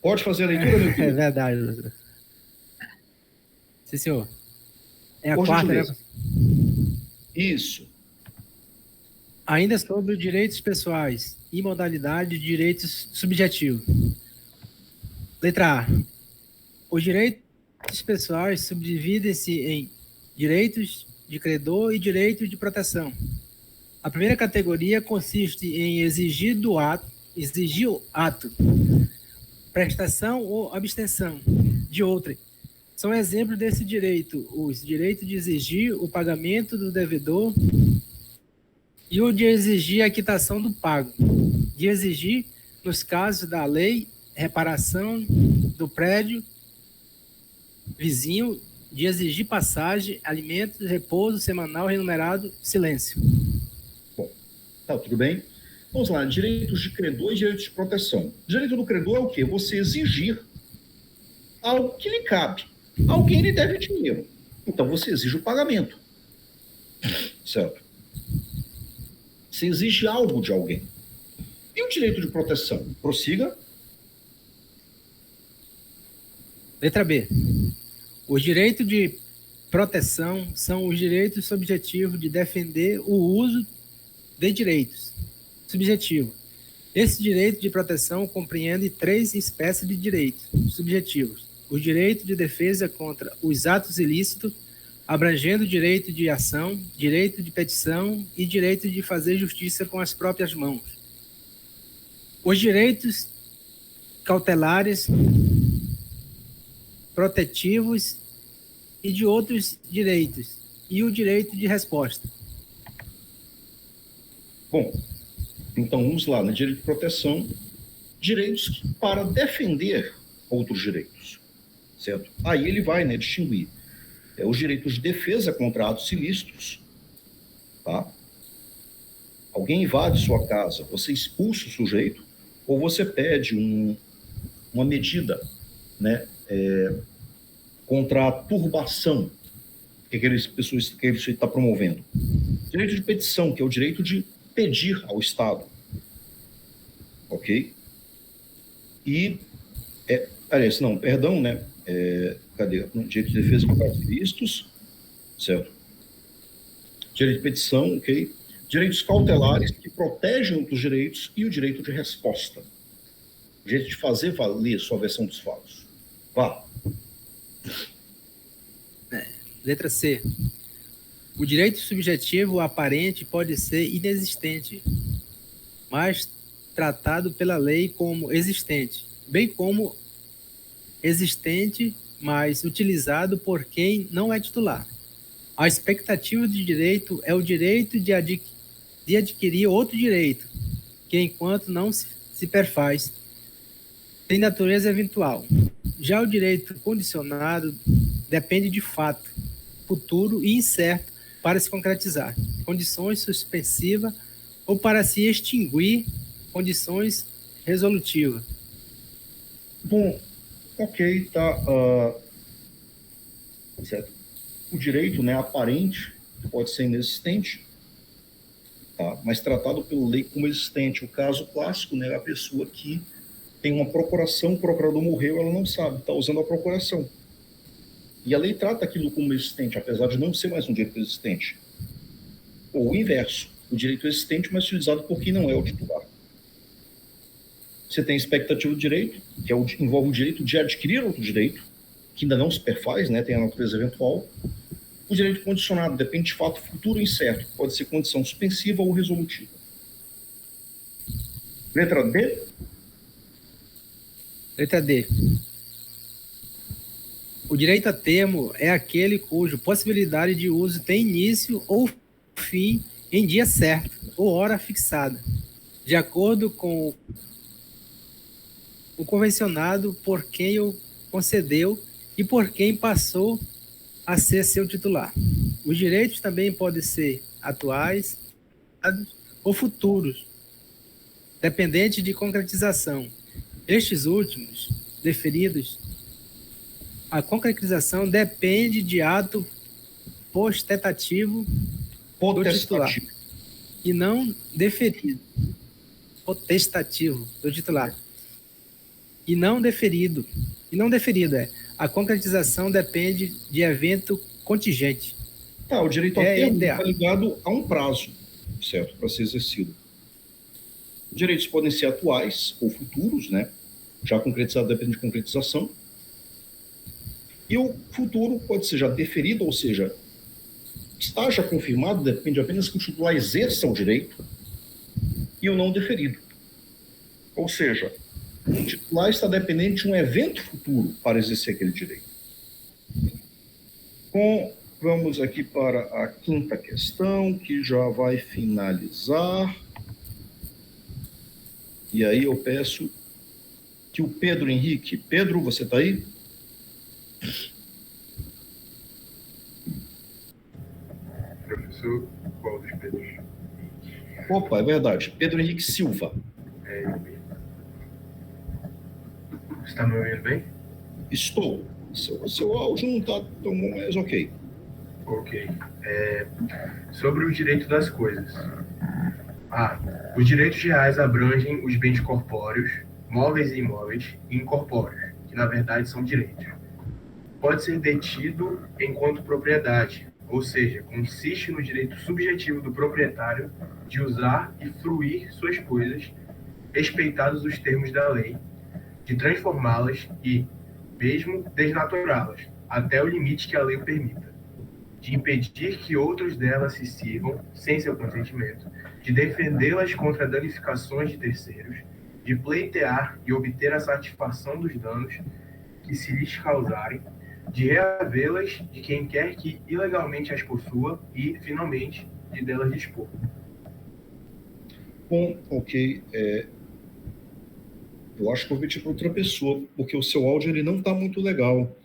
Pode fazer a leitura, meu querido? É verdade, doutor. Sim, senhor. É a Por quarta, né? gentileza. Isso. Ainda sobre direitos pessoais e modalidade de direitos subjetivos. Letra A. Os direitos pessoais subdividem-se em direitos de credor e direito de proteção. A primeira categoria consiste em exigir o ato, prestação ou abstenção de outrem. São exemplos desse direito os direitos de exigir o pagamento do devedor e o de exigir a quitação do pago, de exigir, nos casos da lei, reparação do prédio vizinho, de exigir passagem, alimentos, repouso semanal remunerado, silêncio. Bom, tá, tudo bem? Vamos lá, direitos de credor e direitos de proteção. Direito do credor é o quê? Você exigir algo que lhe cabe. Alguém lhe deve dinheiro. Então você exige o pagamento. Certo? Você exige algo de alguém. E o direito de proteção? Prossiga. Letra B. Os direitos de proteção são os direitos subjetivos de defender o uso de direitos. Subjetivo. Esse direito de proteção compreende 3 espécies de direitos subjetivos. O direito de defesa contra os atos ilícitos, abrangendo o direito de ação, direito de petição e direito de fazer justiça com as próprias mãos. Os direitos cautelares, protetivos e de outros direitos, e o direito de resposta. Bom, então vamos lá, no direito de proteção, direitos para defender outros direitos, certo? Aí ele vai, né, distinguir os direitos de defesa contra atos ilícitos, tá? Alguém invade sua casa, você expulsa o sujeito, ou você pede uma medida, né, contra a turbação que aqueles pessoas que ele está promovendo. Direito de petição, que é o direito de pedir ao Estado, ok? E, aliás, não, perdão, né? Cadê? Direito de defesa de pratos ilícitos, certo? Direito de petição, ok? Direitos cautelares que protegem outros direitos e o direito de resposta. O direito de fazer valer sua versão dos fatos. Vá. Letra C. O direito subjetivo aparente pode ser inexistente, mas tratado pela lei como existente, bem como existente, mas utilizado por quem não é titular. A expectativa de direito é o direito de adquirir outro direito, que enquanto não se perfaz, tem natureza eventual. Já o direito condicionado depende de fato, futuro e incerto para se concretizar, condições suspensivas ou para se extinguir, condições resolutivas. Bom, ok, tá. Certo. O direito, né, aparente pode ser inexistente, tá? Mas tratado pela lei como existente. O caso clássico, né, é a pessoa que tem uma procuração, o procurador morreu, ela não sabe, está usando a procuração. E a lei trata aquilo como existente, apesar de não ser mais um direito existente. Ou o inverso, o direito existente, mas utilizado por quem não é o titular. Você tem expectativa de direito, que envolve o direito de adquirir outro direito, que ainda não se perfaz, né, tem a natureza eventual. O direito condicionado depende de fato futuro incerto, pode ser condição suspensiva ou resolutiva. Letra D. Letra D. O direito a termo é aquele cuja possibilidade de uso tem início ou fim em dia certo ou hora fixada, de acordo com o convencionado por quem o concedeu e por quem passou a ser seu titular. Os direitos também podem ser atuais ou futuros, dependentes de concretização. Estes últimos, deferidos, a concretização depende de ato potestativo do titular e não deferido. Potestativo do titular. E não deferido. A concretização depende de evento contingente. Tá, o direito a termo está ligado a um prazo, certo, para ser exercido. Direitos podem ser atuais ou futuros, né? Já concretizado depende de concretização. E o futuro pode ser já deferido, ou seja, está já confirmado, depende apenas que o titular exerça o direito, e o não deferido. Ou seja, o titular está dependente de um evento futuro para exercer aquele direito. Bom, vamos aqui para a quinta questão, que já vai finalizar. E aí eu peço que o Pedro Henrique... Pedro, você está aí? Professor, qual dos Pedros? Opa, é verdade. Pedro Henrique Silva. É eu mesmo. Você está me ouvindo bem? Estou. Seu áudio não está tão bom, mas ok. Ok. Sobre o direito das coisas. Os direitos reais abrangem os bens corpóreos, móveis e imóveis, e incorpóreos, que na verdade são direitos. Pode ser detido enquanto propriedade, ou seja, consiste no direito subjetivo do proprietário de usar e fruir suas coisas, respeitados os termos da lei, de transformá-las e, mesmo, desnaturá-las, até o limite que a lei o permita, de impedir que outros delas se sirvam, sem seu consentimento, de defendê-las contra danificações de terceiros, de pleitear e obter a satisfação dos danos que se lhes causarem, de reavê-las de quem quer que ilegalmente as possua e, finalmente, de delas dispor. Bom, ok. Eu acho que eu vou pedir para outra pessoa, porque o seu áudio ele não está muito legal.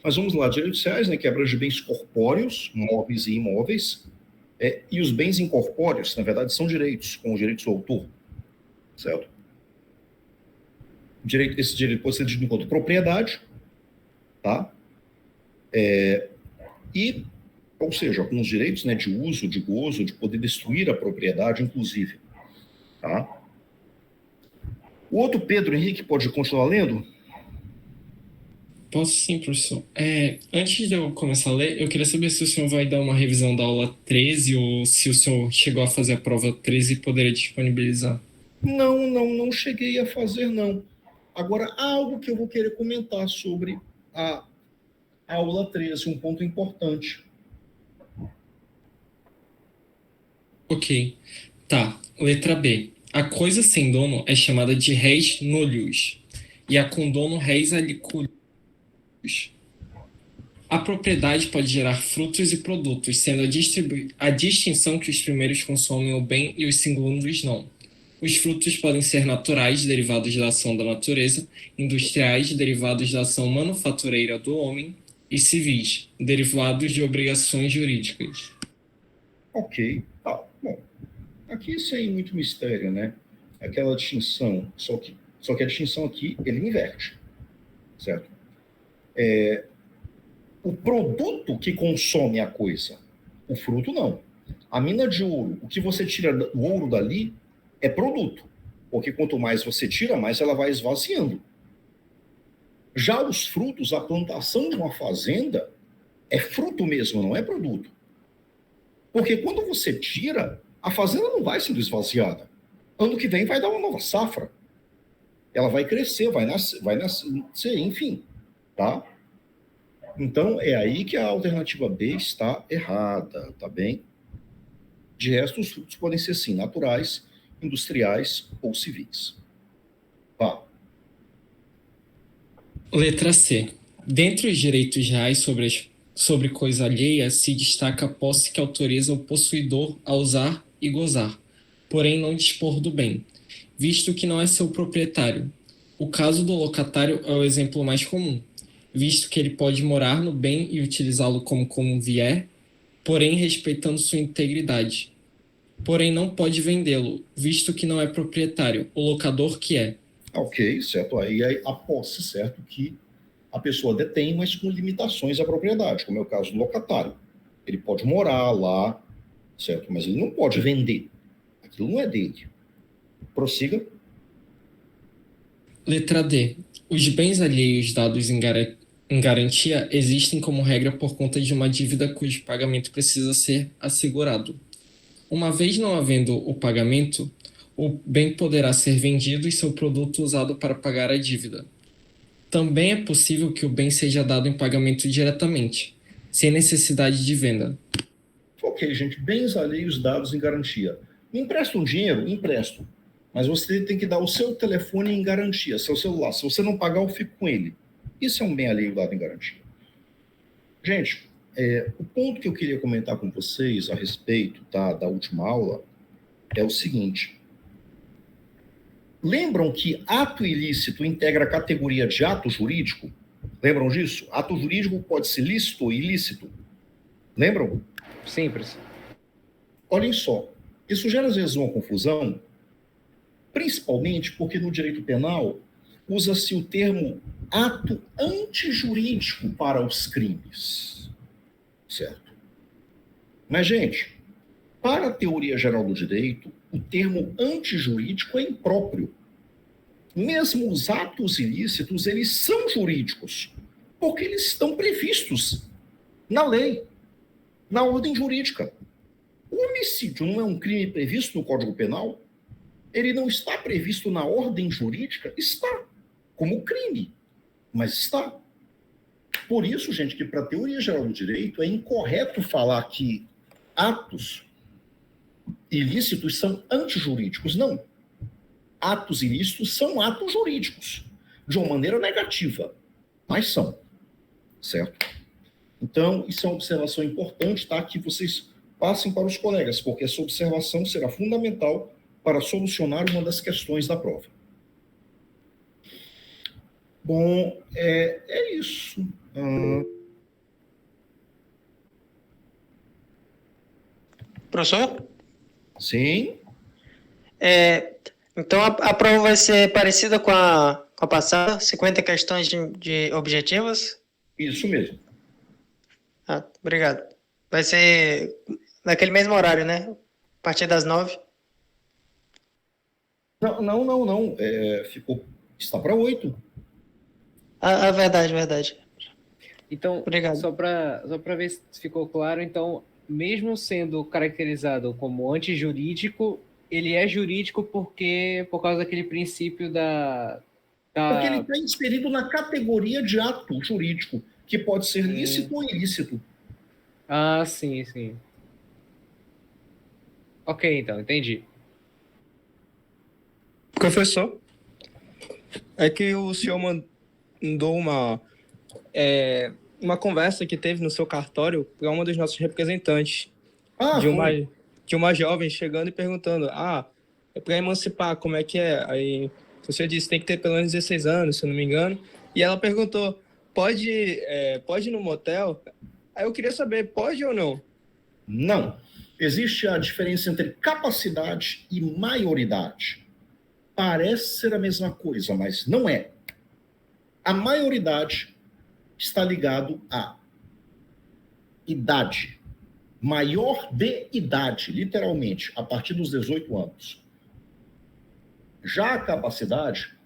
Mas vamos lá, direitos reais, né, que abrange bens corpóreos, móveis e imóveis, e os bens incorpóreos, na verdade, são direitos, como os direitos do autor, certo? Esse direito pode ser tido enquanto propriedade, tá? Ou seja, alguns direitos, né, de uso, de gozo, de poder destruir a propriedade, inclusive, tá? O outro Pedro Henrique pode continuar lendo? Posso sim, professor. Antes de eu começar a ler, eu queria saber se o senhor vai dar uma revisão da aula 13 ou se o senhor chegou a fazer a prova 13 e poderia disponibilizar. Não cheguei a fazer, não. Agora, há algo que eu vou querer comentar sobre a aula 13, um ponto importante. Ok. Tá. Letra B. A coisa sem dono é chamada de res nullius e a com dono res aliculius. A propriedade pode gerar frutos e produtos, sendo a distinção que os primeiros consomem o bem e os segundos não. Os frutos podem ser naturais, derivados da ação da natureza, industriais, derivados da ação manufatureira do homem, e civis, derivados de obrigações jurídicas. Ok. Bom, aqui sem muito mistério, né? Aquela distinção, só que a distinção aqui, ele inverte, certo? O produto que consome a coisa, o fruto não. A mina de ouro, o que você tira do ouro dali é produto, porque quanto mais você tira, mais ela vai esvaziando. Já os frutos, a plantação de uma fazenda é fruto mesmo, não é produto. Porque quando você tira, a fazenda não vai sendo esvaziada. Ano que vem vai dar uma nova safra. Ela vai crescer, vai nascer, enfim, tá? Então, é aí que a alternativa B está errada, tá bem? De resto, os frutos podem ser, sim, naturais, industriais ou civis. Tá. Letra C. Dentre os direitos reais sobre coisa alheia, se destaca a posse que autoriza o possuidor a usar e gozar, porém não dispor do bem, visto que não é seu proprietário. O caso do locatário é o exemplo mais comum, visto que ele pode morar no bem e utilizá-lo como vier, porém respeitando sua integridade. Porém não pode vendê-lo, visto que não é proprietário, o locador que é. Ok, certo. Aí a posse, certo, que a pessoa detém, mas com limitações à propriedade, como é o caso do locatário. Ele pode morar lá, certo, mas ele não pode vender. Aquilo não é dele. Prossiga. Letra D. Os bens alheios dados em garantia existem como regra por conta de uma dívida cujo pagamento precisa ser assegurado. Uma vez não havendo o pagamento, o bem poderá ser vendido e seu produto usado para pagar a dívida. Também é possível que o bem seja dado em pagamento diretamente, sem necessidade de venda. Ok, gente, bens alheios dados em garantia. Me empresta um dinheiro? Empresto. Mas você tem que dar o seu telefone em garantia, seu celular. Se você não pagar, eu fico com ele. Isso é um bem alheio dado em garantia. Gente, o ponto que eu queria comentar com vocês a respeito, tá, da última aula é o seguinte. Lembram que ato ilícito integra a categoria de ato jurídico? Lembram disso? Ato jurídico pode ser lícito ou ilícito. Lembram? Simples. Olhem só, isso gera às vezes uma confusão, principalmente porque no direito penal usa-se o termo ato antijurídico para os crimes. Certo? Mas, gente, para a teoria geral do direito, o termo antijurídico é impróprio. Mesmo os atos ilícitos, eles são jurídicos, porque eles estão previstos na lei, na ordem jurídica. O homicídio não é um crime previsto no Código Penal? Ele não está previsto na ordem jurídica? Está, como crime, mas está. Por isso, gente, que para a teoria geral do direito é incorreto falar que atos ilícitos são antijurídicos. Não. Atos ilícitos são atos jurídicos, de uma maneira negativa, mas são. Certo? Então, isso é uma observação importante, tá? Que vocês passem para os colegas, porque essa observação será fundamental para solucionar uma das questões da prova. Bom, é isso. Professor? Sim. Então a prova vai ser parecida com a passada, 50 questões de objetivas? Isso mesmo. Obrigado. Vai ser naquele mesmo horário, né? A partir das 9? Não. Está para 8. Verdade. Então, Obrigado. só para ver se ficou claro, então, mesmo sendo caracterizado como antijurídico, ele é jurídico por causa daquele princípio Porque ele está inserido na categoria de ato jurídico, que pode ser lícito ou ilícito. Ah, sim. Ok, então, entendi. Professor, é que o senhor mandou uma conversa que teve no seu cartório para uma dos nossos representantes, de uma jovem chegando e perguntando, é para emancipar, como é que é? Aí você disse, tem que ter pelo menos 16 anos, se eu não me engano, e ela perguntou, pode ir no motel? Aí eu queria saber, pode ou não? Não. Existe a diferença entre capacidade e maioridade. Parece ser a mesma coisa, mas não é. A maioridade está ligado à idade. Maior de idade, literalmente, a partir dos 18 anos. Já a capacidade,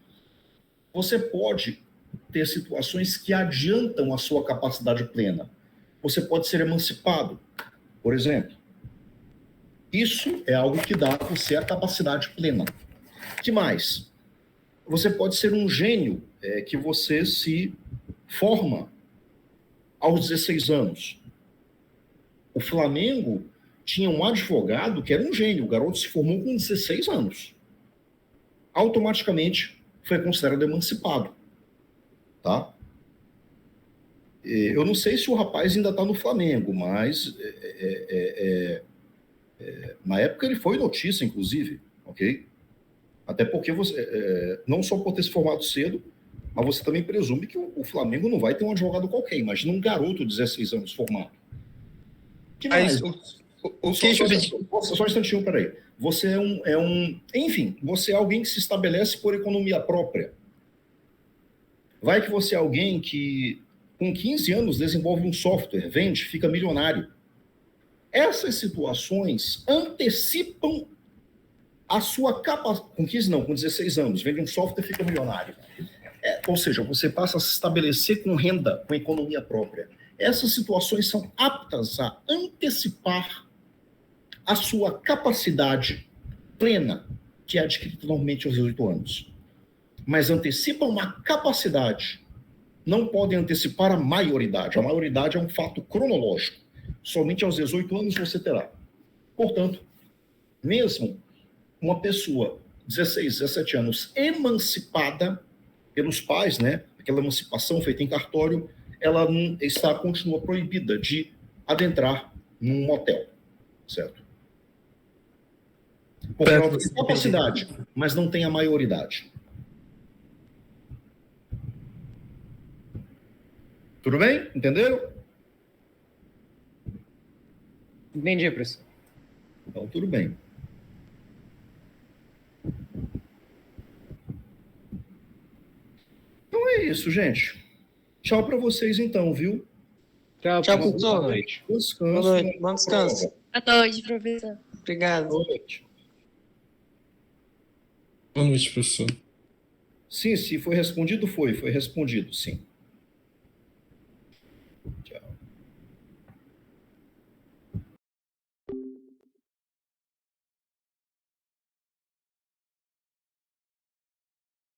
você pode ter situações que adiantam a sua capacidade plena. Você pode ser emancipado, por exemplo. Isso é algo que dá a você a capacidade plena. O que mais? Você pode ser um gênio, que você se forma aos 16 anos. O Flamengo tinha um advogado que era um gênio. O garoto se formou com 16 anos. Automaticamente foi considerado emancipado. Tá? Eu não sei se o rapaz ainda está no Flamengo, mas na época ele foi notícia, inclusive, ok? Até porque você, não só por ter se formado cedo, mas você também presume que o Flamengo não vai ter um advogado qualquer. Imagina um garoto de 16 anos formado. Que mais? Só um instantinho, peraí. Você enfim, você é alguém que se estabelece por economia própria. Vai que você é alguém que, com 15 anos, desenvolve um software, vende, fica milionário. Essas situações antecipam a sua capacidade. Com 15 não, com 16 anos, vende um software e fica milionário. Ou seja, você passa a se estabelecer com renda, com economia própria. Essas situações são aptas a antecipar a sua capacidade plena, que é adquirida normalmente aos 18 anos. Mas antecipam uma capacidade, não podem antecipar a maioridade. A maioridade é um fato cronológico. Somente aos 18 anos você terá. Portanto, mesmo uma pessoa, 16, 17 anos, emancipada pelos pais, né? Aquela emancipação feita em cartório, ela continua proibida de adentrar num motel, certo? Porque ela tem capacidade, mas não tem a maioridade. Tudo bem? Entenderam? Entendi, professor. Então, tudo bem. Então é isso, gente. Tchau para vocês, então, viu? Tchau, professor. Boa noite. Descanso. Boa noite. Bom descanso. Boa noite, professor. Obrigado. Boa noite. Boa noite, professor. Sim, se foi respondido, foi respondido, sim.